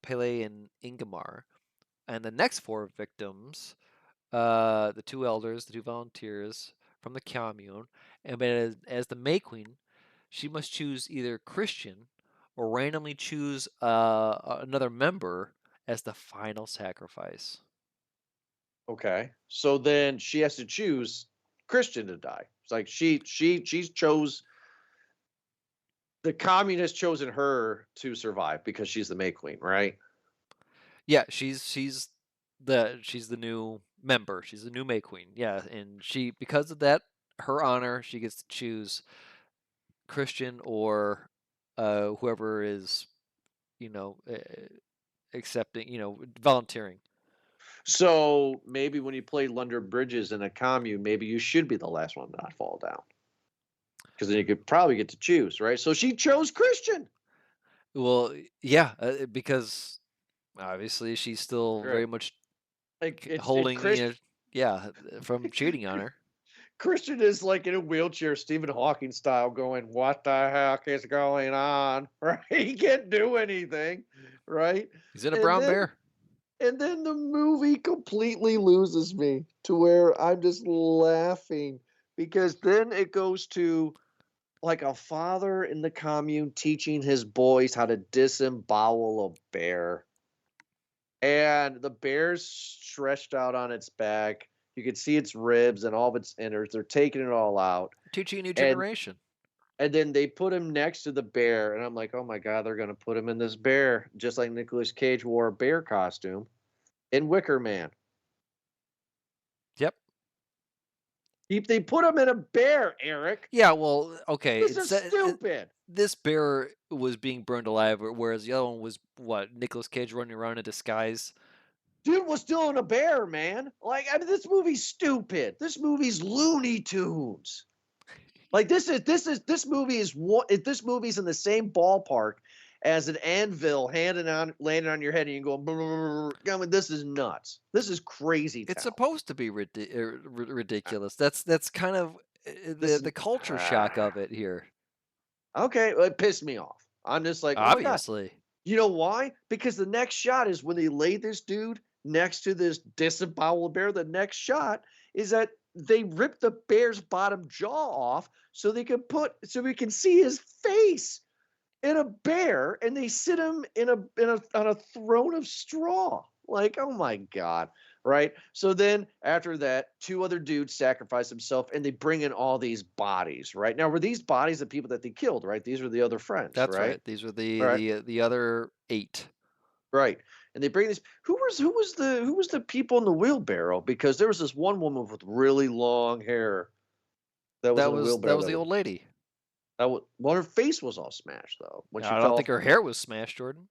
Pele and Ingemar. And the next 4 victims, the 2 elders, the 2 volunteers from the commune, and as the May Queen, she must choose either Christian or randomly choose another member as the final sacrifice. Okay, so then she has to choose Christian to die. It's like she chose, the communist chosen her to survive because she's the May Queen, right? Yeah, she's the new member. She's the new May Queen. Yeah, and she, because of that, her honor, she gets to choose Christian or whoever is, accepting, volunteering. So maybe when you play London Bridges in a commune, maybe you should be the last one to not fall down, because then you could probably get to choose, right? So she chose Christian. Well, yeah, because obviously she's still very much like holding, from cheating on her. Christian is like in a wheelchair, Stephen Hawking style, going, "What the heck is going on?" Right? He can't do anything, right? He's in a brown bear. And then the movie completely loses me to where I'm just laughing because then it goes to like a father in the commune teaching his boys how to disembowel a bear. And the bear's stretched out on its back. You can see its ribs and all of its innards. They're taking it all out. Teaching a new And generation. and then they put him next to the bear, and I'm like, oh my god, they're gonna put him in this bear, just like Nicolas Cage wore a bear costume in Wicker Man. Yep. They put him in a bear, Eric. Yeah, well, okay. This is stupid. This bear was being burned alive, whereas the other one was what? Nicolas Cage running around in disguise. Dude was still in a bear, man. Like, I mean, this movie's stupid. This movie's Looney Tunes. Like, this movie's in the same ballpark as an anvil landing on your head, and you go, I mean, this is nuts. This is crazy. It's supposed to be ridiculous. That's kind of the culture shock of it here. Okay, it pissed me off. I'm just like, obviously. Oh my God. You know why? Because the next shot is when they lay this dude next to this disemboweled bear. The next shot is that they rip the bear's bottom jaw off so we can see his face in a bear, and they sit him on a throne of straw. Like, oh my God. Right. So then after that, two other dudes sacrifice themselves, and they bring in all these bodies. Right now, were these bodies the people that they killed? Right. These were the other friends. That's right. These were the other 8. Right. And they bring these. Who was the people in the wheelbarrow? Because there was this one woman with really long hair. That was the old lady. Well, her face was all smashed though. I don't think her hair was smashed, Jordan.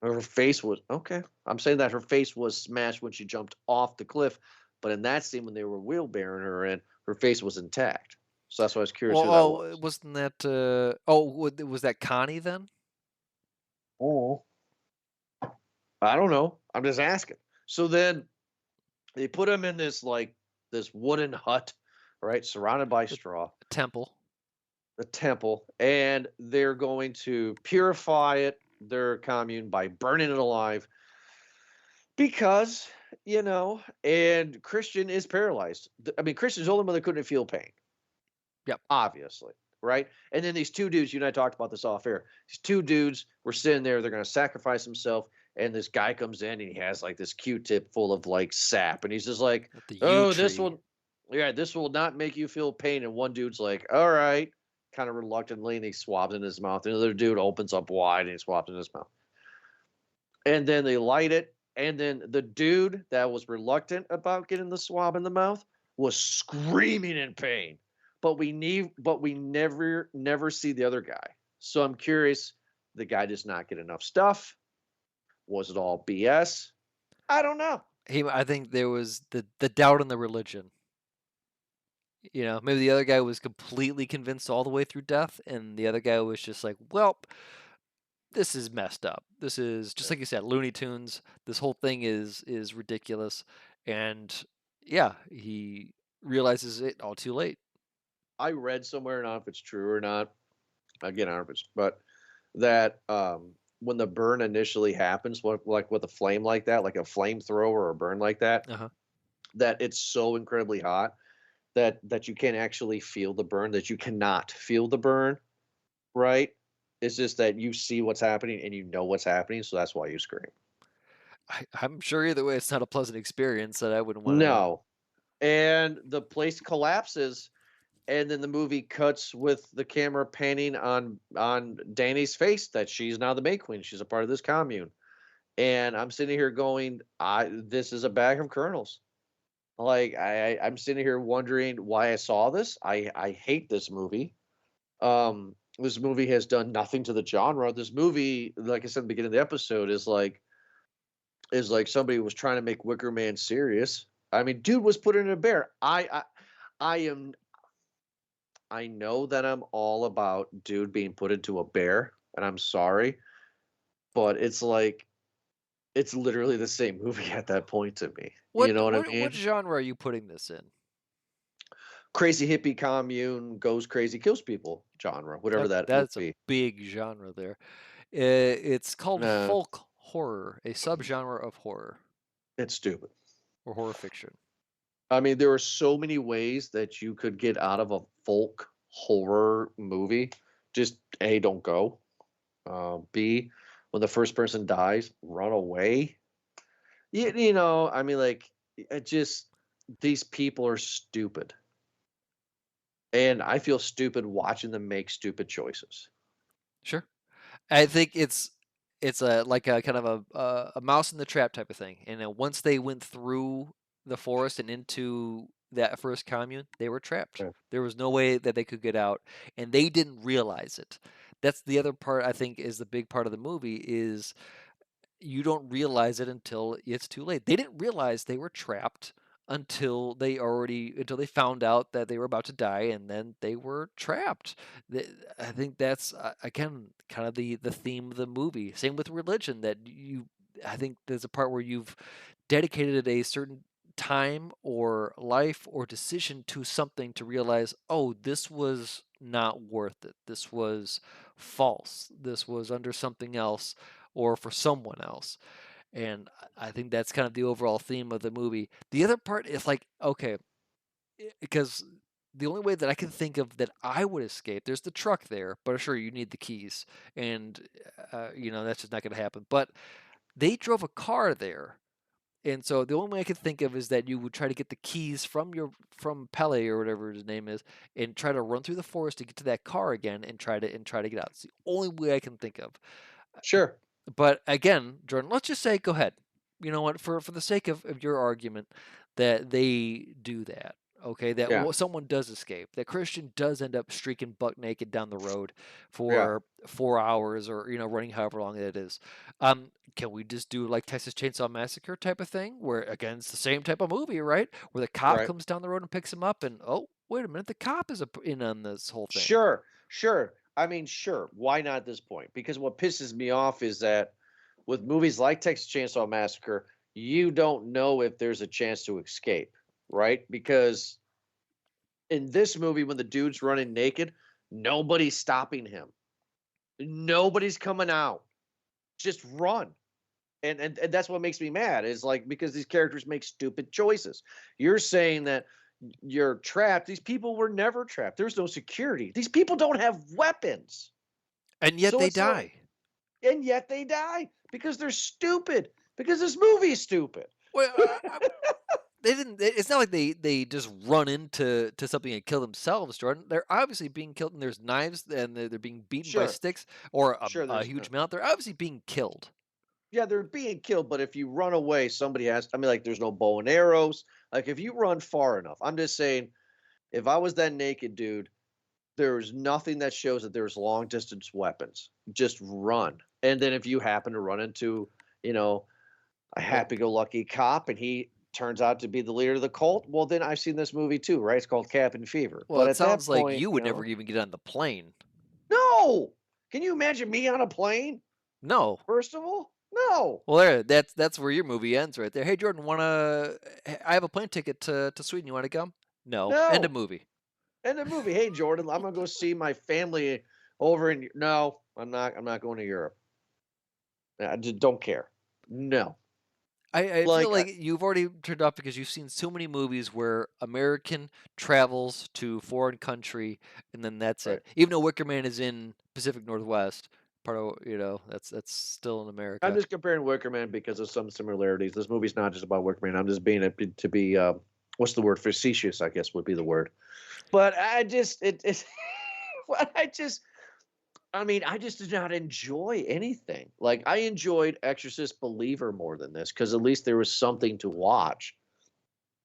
Her face was okay. I'm saying that her face was smashed when she jumped off the cliff, but in that scene when they were wheelbarrowing her in, her face was intact. So that's why I was curious. Well, wasn't that? Was that Connie then? Oh, I don't know. I'm just asking. So then they put him in this wooden hut, right, surrounded by straw. Temple. The temple, and they're going to purify it, their commune, by burning it alive because, and Christian is paralyzed. I mean, Christian's the only one that couldn't feel pain. Yep. Obviously, right? And then these two dudes, you and I talked about this off air. These two dudes were sitting there, they're going to sacrifice himself, and this guy comes in, and he has like this Q-tip full of like sap, and he's just like, oh, this will not make you feel pain. And one dude's like, all right, kind of reluctantly, and he swabs in his mouth. Another dude opens up wide and he swabs in his mouth. And then they light it. And then the dude that was reluctant about getting the swab in the mouth was screaming in pain. But we never see the other guy. So I'm curious, the guy does not get enough stuff. Was it all BS? I don't know. I think there was the doubt in the religion. Maybe the other guy was completely convinced all the way through death, and the other guy was just like, well, this is messed up. This is, just like you said, Looney Tunes. This whole thing is ridiculous. And yeah, he realizes it all too late. I read somewhere, I don't know if it's true or not. Again, I don't know if it's, but that when the burn initially happens, with a flame like that, like a flamethrower or a burn like that, that it's so incredibly hot that you can't actually feel the burn, that you cannot feel the burn, right? It's just that you see what's happening and you know what's happening, so that's why you scream. I'm sure either way it's not a pleasant experience that I wouldn't want to know. And the place collapses, and then the movie cuts with the camera panning on Danny's face that she's now the May Queen. She's a part of this commune. And I'm sitting here going, this is a bag of Kernels. Like, I'm sitting here wondering why I saw this. I hate this movie. This movie has done nothing to the genre. This movie, like I said at the beginning of the episode, is like somebody was trying to make Wicker Man serious. I mean, dude was put in a bear. I know that I'm all about dude being put into a bear, and I'm sorry, but it's like, it's literally the same movie at that point to me. You know what I mean? What genre are you putting this in? Crazy hippie commune goes crazy, kills people genre, whatever that's a big genre there. It's called folk horror, a subgenre of horror It's stupid. or horror fiction. I mean, there are so many ways that you could get out of a folk horror movie. Just A, don't go. B, when the first person dies, run away. I mean, like, it just, these people are stupid. And I feel stupid watching them make stupid choices. Sure. I think it's a like a kind of a mouse in the trap type of thing. And once they went through the forest and into that first commune, they were trapped. Yeah. There was no way that they could get out, and they didn't realize it. That's the other part I think is the big part of the movie is you don't realize it until it's too late. They didn't realize they were trapped until they found out that they were about to die, and then they were trapped. I think that's again kind of the theme of the movie. Same with religion. I think there's a part where you've dedicated a certain time or life or decision to something to realize, oh, this was not worth it. This was false. This was under something else or for someone else. And I think that's kind of the overall theme of the movie. The other part is like, okay, because the only way that I can think of that I would escape, there's the truck there, but sure, you need the keys. And, that's just not going to happen. But they drove a car there. And so the only way I could think of is that you would try to get the keys from Pele or whatever his name is, and try to run through the forest to get to that car again and try to get out. It's the only way I can think of. Sure. But again, Jordan, let's just say, go ahead. You know what? For the sake of your argument, that they do that, okay? That Yeah. someone does escape. That Christian does end up streaking buck naked down the road Yeah. for 4 hours, or running however long it is. Can we just do like Texas Chainsaw Massacre type of thing, where again it's the same type of movie, right? Where the cop Right. comes down the road and picks him up, and oh, wait a minute, the cop is in on this whole thing. Sure. I mean, sure. Why not at this point? Because what pisses me off is that with movies like Texas Chainsaw Massacre, you don't know if there's a chance to escape, right? Because in this movie, when the dude's running naked, nobody's stopping him. Nobody's coming out. Just run. And that's what makes me mad is like because these characters make stupid choices. You're saying that you're trapped. These people were never trapped. There's no security. These people don't have weapons. And yet So they it's like- die. And yet they die because they're stupid. Because this movie is stupid. Well, they didn't. It's not like they just run into something and kill themselves, Jordan. They're obviously being killed, and there's knives, and they're being beaten by Sure. sticks or Sure, a there's huge no- amount. They're obviously being killed. Yeah, they're being killed, but if you run away, somebody has. I mean, like, there's no bow and arrows. Like, if you run far enough, I'm just saying, if I was that naked dude, there's nothing that shows that there's long distance weapons. Just run. And then if you happen to run into, a happy go lucky cop and he turns out to be the leader of the cult, well, then I've seen this movie too, right? It's called Cabin Fever. Well, but it at that sounds like point, you would never even get on the plane. No! Can you imagine me on a plane, No. first of all? No. Well, that's where your movie ends right there. Hey, Jordan, I have a plane ticket to Sweden. You want to come? No. End of No. movie. And the movie, hey Jordan, I'm gonna go see my family over in. No, I'm not. I'm not going to Europe. I just don't care. No. I Like, feel like you've already turned off because you've seen so many movies where American travels to foreign country and then that's Right. it. Even though Wicker Man is in Pacific Northwest, part of that's still in America. I'm just comparing Wicker Man because of some similarities. This movie's not just about Wicker Man. I'm just being to be what's the word? Facetious, I guess would be the word. But I just I just did not enjoy anything. Like I enjoyed Exorcist Believer more than this because at least there was something to watch.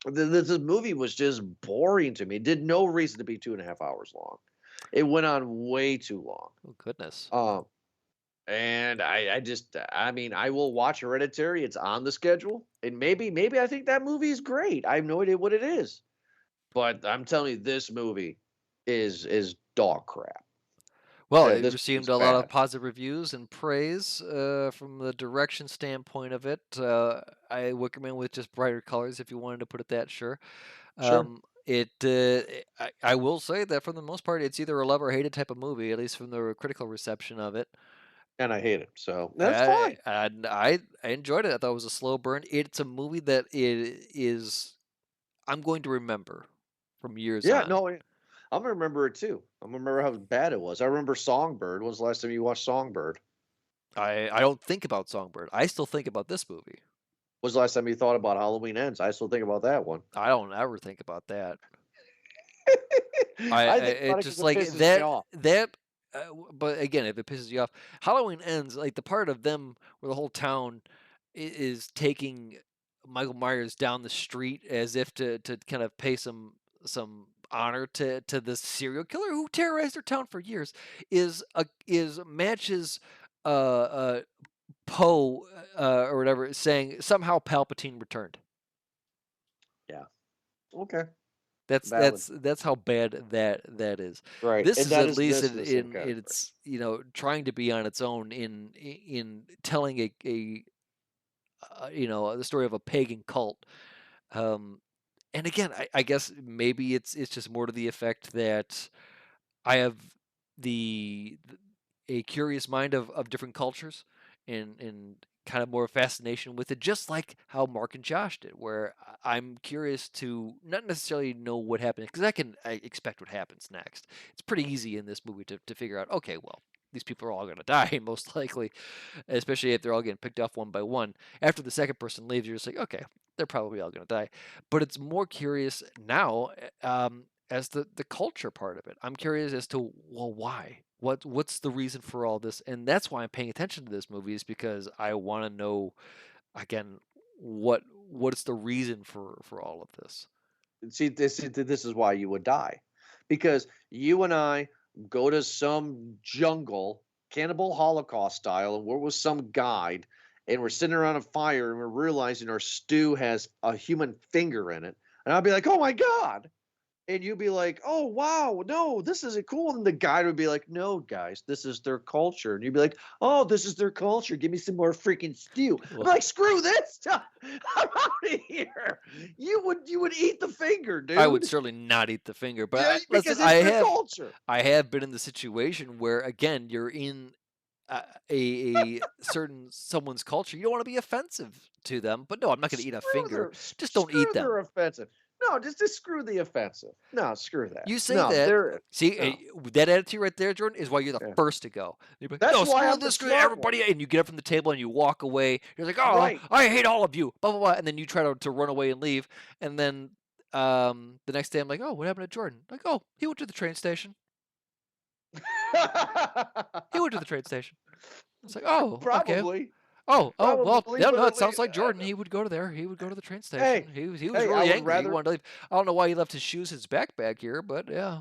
This movie was just boring to me. It did no reason to be 2.5 hours long. It went on way too long. Oh goodness. And I will watch Hereditary. It's on the schedule, and maybe I think that movie is great. I have no idea what it is, but I'm telling you, this movie is dog crap. Well, Yeah, it this received was a lot of bad. positive reviews and praise from the direction standpoint of it. Wicker Man with just brighter colors, if you wanted to put it that, sure. Sure. I will say that for the most part, it's either a love or hate it type of movie, at least from the critical reception of it. and I hate it. So that's fine. I enjoyed it. I thought it was a slow burn. It's a movie that it is I'm going to remember from years Yeah, on. no, I'm gonna remember it too. I'm gonna remember how bad it was. I remember Songbird. When was the last time you watched Songbird? I don't think about Songbird. I still think about this movie. When was the last time you thought about Halloween Ends? I still think about that one. I don't ever think about that. I I think it about it because just it like pisses me off. but again, if it pisses you off, Halloween Ends like the part of them where the whole town is taking Michael Myers down the street as if to kind of pay some honor to the serial killer who terrorized their town for years is matches uh Poe or whatever saying somehow Palpatine returned. Yeah. Okay. That's Valid. that's that's how bad that is. Right. This And is that at is least this is the same in category. it's trying to be on its own in telling a the story of a pagan cult. Um, and again, I guess maybe it's just more to the effect that I have the a curious mind of different cultures and kind of more fascination with it, just like how Mark and Josh did, where I'm curious to not necessarily know what happened because I expect what happens next. It's pretty easy in this movie to figure out. Okay, well, these people are all going to die most likely, especially if they're all getting picked off one by one. After the second person leaves, you're just like, okay, they're probably all going to die. But it's more curious now. As the culture part of it. I'm curious as to well why? What's the reason for all this? And that's why I'm paying attention to this movie is because I want to know again what's the reason for all of this. See, this is why you would die, because you and I go to some jungle, cannibal Holocaust style, and we're with some guide, and we're sitting around a fire, and we're realizing our stew has a human finger in it, and I'll be like, "Oh my god!" And you'd be like, "Oh wow, no, this isn't cool." And the guide would be like, "No, guys, this is their culture." And you'd be like, "Oh, this is their culture. Give me some more freaking stew." I'm Well, like, "Screw this stuff. I'm out of here." You would eat the finger, I would dude. certainly not eat the finger, but Yeah, listen, because it's their culture. I have been in the situation where again you're in a certain someone's culture. You don't want to be offensive to them, but no, I'm not going to eat a finger. Just don't eat Screw them. their offensive. No, just screw the offensive. No, screw that. You say No, that. they're See, no. that attitude right there, Jordan, is why you're the Yeah. first to go. You're like, That's no, why screw I'm the this, screw smart one. everybody, and you get up from the table and you walk away. You're like, oh, Right. I hate all of you, blah blah blah, and then you try to run away and leave, and then the next day I'm like, oh, what happened to Jordan? Like, oh, he went to the train station. He went to the train station. It's like, oh, okay. Probably. Oh, well, Probably, yeah, but no, at it sounds least, like Jordan. He would go to there. He would go to the train station. hey, He was hey, I really would angry. He rather wanted to leave. I don't know why he left his shoes, his backpack here, but yeah.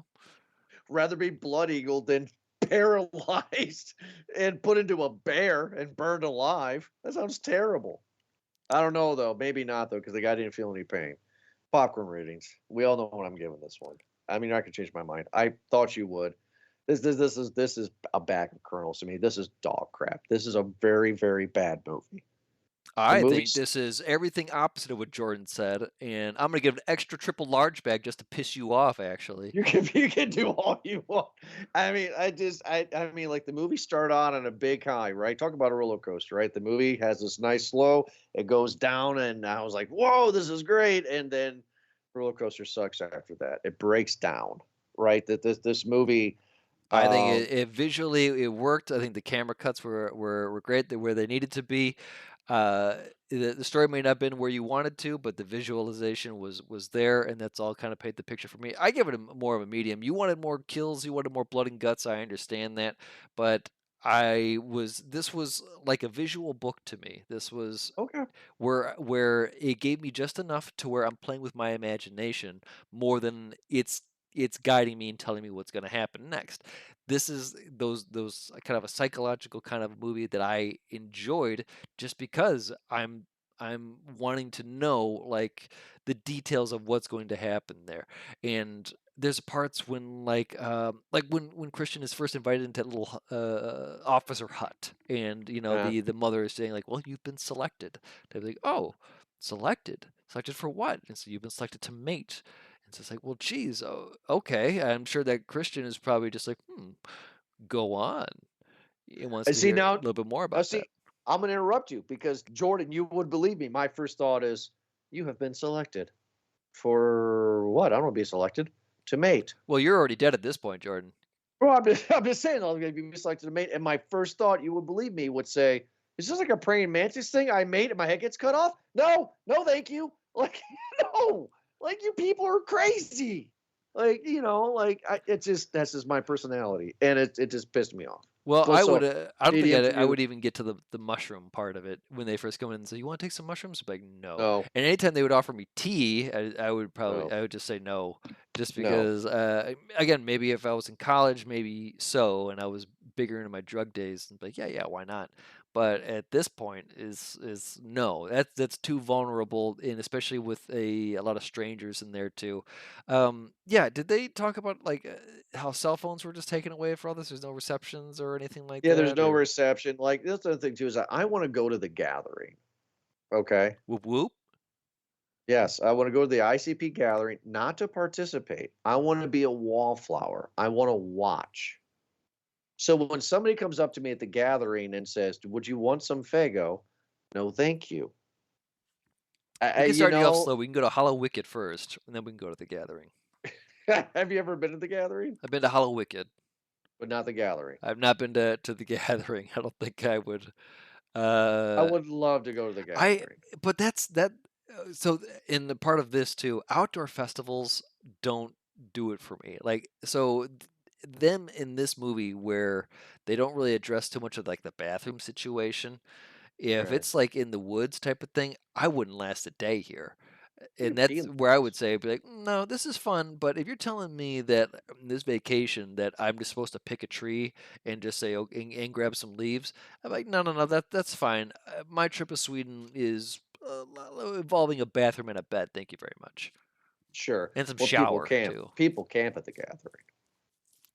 be blood eagled than paralyzed and put into a bear and burned alive. That sounds terrible. I don't know though. Maybe not though, because the guy didn't feel any pain. Popcorn ratings. We all know what I'm giving this one. I mean, I could change my mind. I thought you would. This is a bag of kernels to me. This is dog crap. This is a very very bad movie. The I think movie's this is everything opposite of what Jordan said, and I'm gonna give an extra triple large bag just to piss you off. Actually, you can do all you want. I mean, I mean, like the movie started out on a big high, right? Talk about a roller coaster, right? The movie has this nice slow, it goes down, and I was like, whoa, this is great. And then roller coaster sucks after that. It breaks down, right? That this movie, I think um, it visually it worked. I think the camera cuts were great. They where they needed to be. Uh, the story may not have been where you wanted to, but the visualization was there, and that's all kind of paint the picture for me. I give it more of a medium. You wanted more kills, you wanted more blood and guts. I understand that, but this was like a visual book to me. This was okay. where it gave me just enough to where I'm playing with my imagination more than it's guiding me and telling me what's going to happen next. This is those kind of a psychological kind of movie that I enjoyed just because I'm wanting to know like the details of what's going to happen there. And there's parts when like when Christian is first invited into that little officer hut, and Uh, the mother is saying like, well, you've been selected. They're like, oh, selected for what? And so you've been selected to mate. And so it's like, well, geez, okay. I'm sure that Christian is probably just like, go on. He wants And to see hear a now, little bit more about that. I'm going to interrupt you because Jordan, you would believe me. My first thought is, you have been selected for what? I don't want to be selected to mate. Well, you're already dead at this point, Jordan. Well, I'm just saying I'm going to be selected to mate. And my first thought, you would believe me, would say, is this like a praying mantis thing? I mate and my head gets cut off? No, thank you. Like, no, like you people are crazy. Like, it's just, that's just my personality. And it just pissed me off. Well, I would. I don't think medium for I you. would even get to the mushroom part of it when they first come in and say, "You want to take some mushrooms?" I'm like, no. No. And anytime they would offer me tea, I would probably No. I would just say no, just No. because. Again, maybe if I was in college, maybe so, and I was bigger into my drug days, and like, yeah, why not? But at this point, is no. That's too vulnerable, and especially with a lot of strangers in there too. Yeah, did they talk about like how cell phones were just taken away for all this? There's no receptions or anything like Yeah, that. there's no or... reception. Like, that's the other thing too, is I want to go to the gathering. Okay. Whoop whoop. Yes, I want to go to the ICP gathering, not to participate. I want to be a wallflower. I want to watch. So when somebody comes up to me at the gathering and says, "Would you want some Fago?" No, thank you. We can start you off slow. We can go to Hollow Wicked first, and then we can go to the gathering. Have you ever been to the gathering? I've been to Hollow Wicked, but not the gathering. I've not been to the gathering. I don't think I would. I would love to go to the gathering. But that's that. So in the part of this too, outdoor festivals don't do it for me. Like so, them in this movie where they don't really address too much of like the bathroom situation. If Right. it's like in the woods type of thing, I wouldn't last a day here. And Your that's where I would say, be like, no, this is fun. But if you're telling me that this vacation that I'm just supposed to pick a tree and just say, oh, and grab some leaves, I'm like, no, that's fine. My trip to Sweden is involving a bathroom and a bed. Thank you very much. Sure. And some Well, shower too. People camp at the gathering.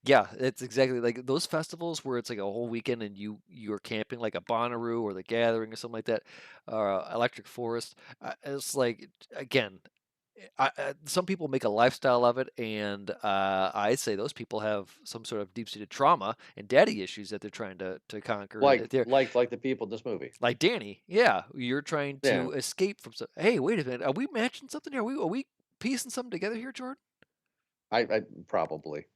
Yeah, it's exactly like those festivals where it's like a whole weekend and you're camping like a Bonnaroo or the Gathering or something like that, Electric Forest. It's like again, some people make a lifestyle of it, and I say those people have some sort of deep-seated trauma and daddy issues that they're trying to conquer. Like the people in this movie. Like Danny, yeah, you're trying to escape from. Hey, wait a minute, are we matching something here? Are we piecing something together here, Jordan? I probably.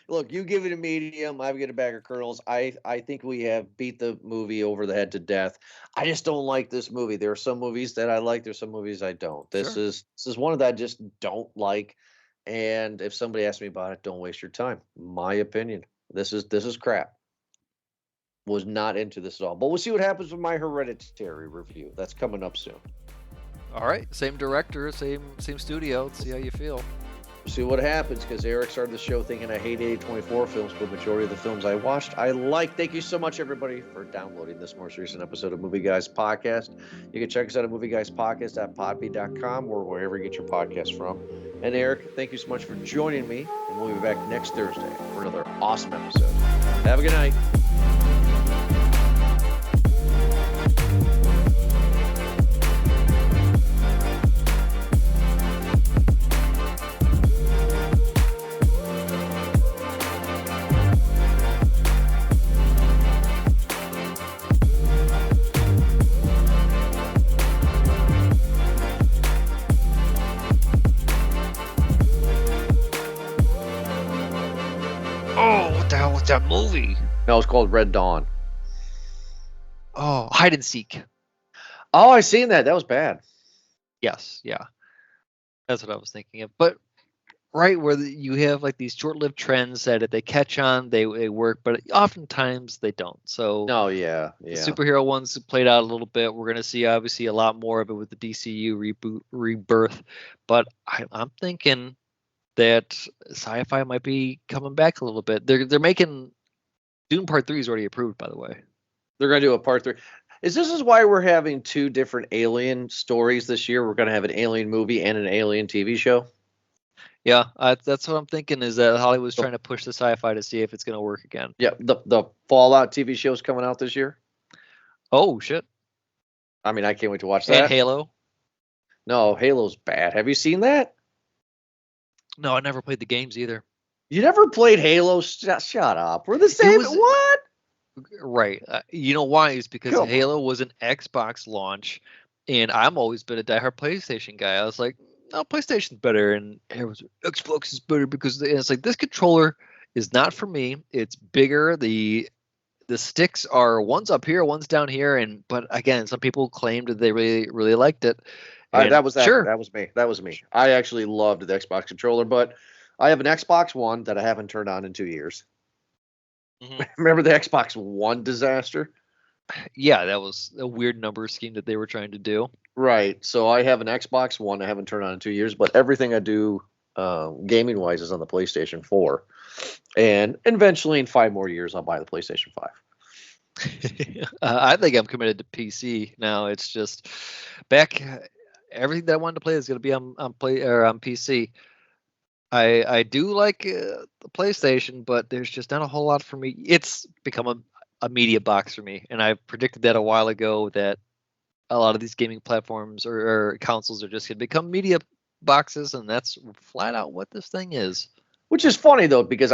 Look, you give it a medium, I get a bag of Kernels. I think we have beat the movie over the head to death. I just don't like this movie. There are some movies that I like. There's some movies I don't. This is one of that I just don't like. And if somebody asks me about it, don't waste your time. My opinion. This is crap. Was not into this at all. But we'll see what happens with my Hereditary review. That's coming up soon. All right, same director, same studio. Let's see how you feel. See what happens, because Eric started the show thinking I hate A24 films, but majority of the films I watched, I like. Thank you so much, everybody, for downloading this most recent episode of Movie Guys Podcast. You can check us out at movieguyspodcast.podbean.com or wherever you get your podcast from. And Eric, thank you so much for joining me, and we'll be back next Thursday for another awesome episode. Have a good night. That movie? No, it's called Red Dawn. Oh, Hide and Seek. Oh, I seen that. That was bad. Yes, yeah. That's what I was thinking of. But right where you have like these short-lived trends that if they catch on, they work, but oftentimes they don't. So yeah. The superhero ones played out a little bit. We're going to see obviously a lot more of it with the DCU rebirth. But I'm thinking that sci-fi might be coming back a little bit. They're making Dune Part 3 is already approved, by the way. They're going to do a Part 3. This is why we're having two different Alien stories this year. We're going to have an Alien movie and an Alien TV show. Yeah, that's what I'm thinking. Is that Hollywood's trying to push the sci-fi to see if it's going to work again? Yeah, the Fallout TV show is coming out this year. Oh shit! I mean, I can't wait to watch that. And Halo. No, Halo's bad. Have you seen that? No, I never played the games either. You never played Halo? Shut up. We're the same. was- What? Right. You know why? Is because Come Halo was an Xbox launch, and I've always been a diehard PlayStation guy. I was like, no, PlayStation's better, and everyone's like, Xbox is better because it's like this controller is not for me. It's bigger. The sticks are one's up here, one's down here, but again, some people claimed that they really liked it. That was sure. That was me. That was me. I actually loved the Xbox controller, but I have an Xbox One that I haven't turned on in 2 years. Mhm. Remember the Xbox One disaster? Yeah, that was a weird number scheme that they were trying to do. Right. So I have an Xbox One I haven't turned on in 2 years, but everything I do gaming wise is on the PlayStation 4. And eventually in 5 more years I'll buy the PlayStation 5. I think I'm committed to PC now. It's just back everything that I wanted to play is going to be on PC. I do like the PlayStation, but there's just not a whole lot for me. It's become a media box for me, and I predicted that a while ago that a lot of these gaming platforms or consoles are just going to become media boxes, and that's flat out what this thing is. Which is funny though, because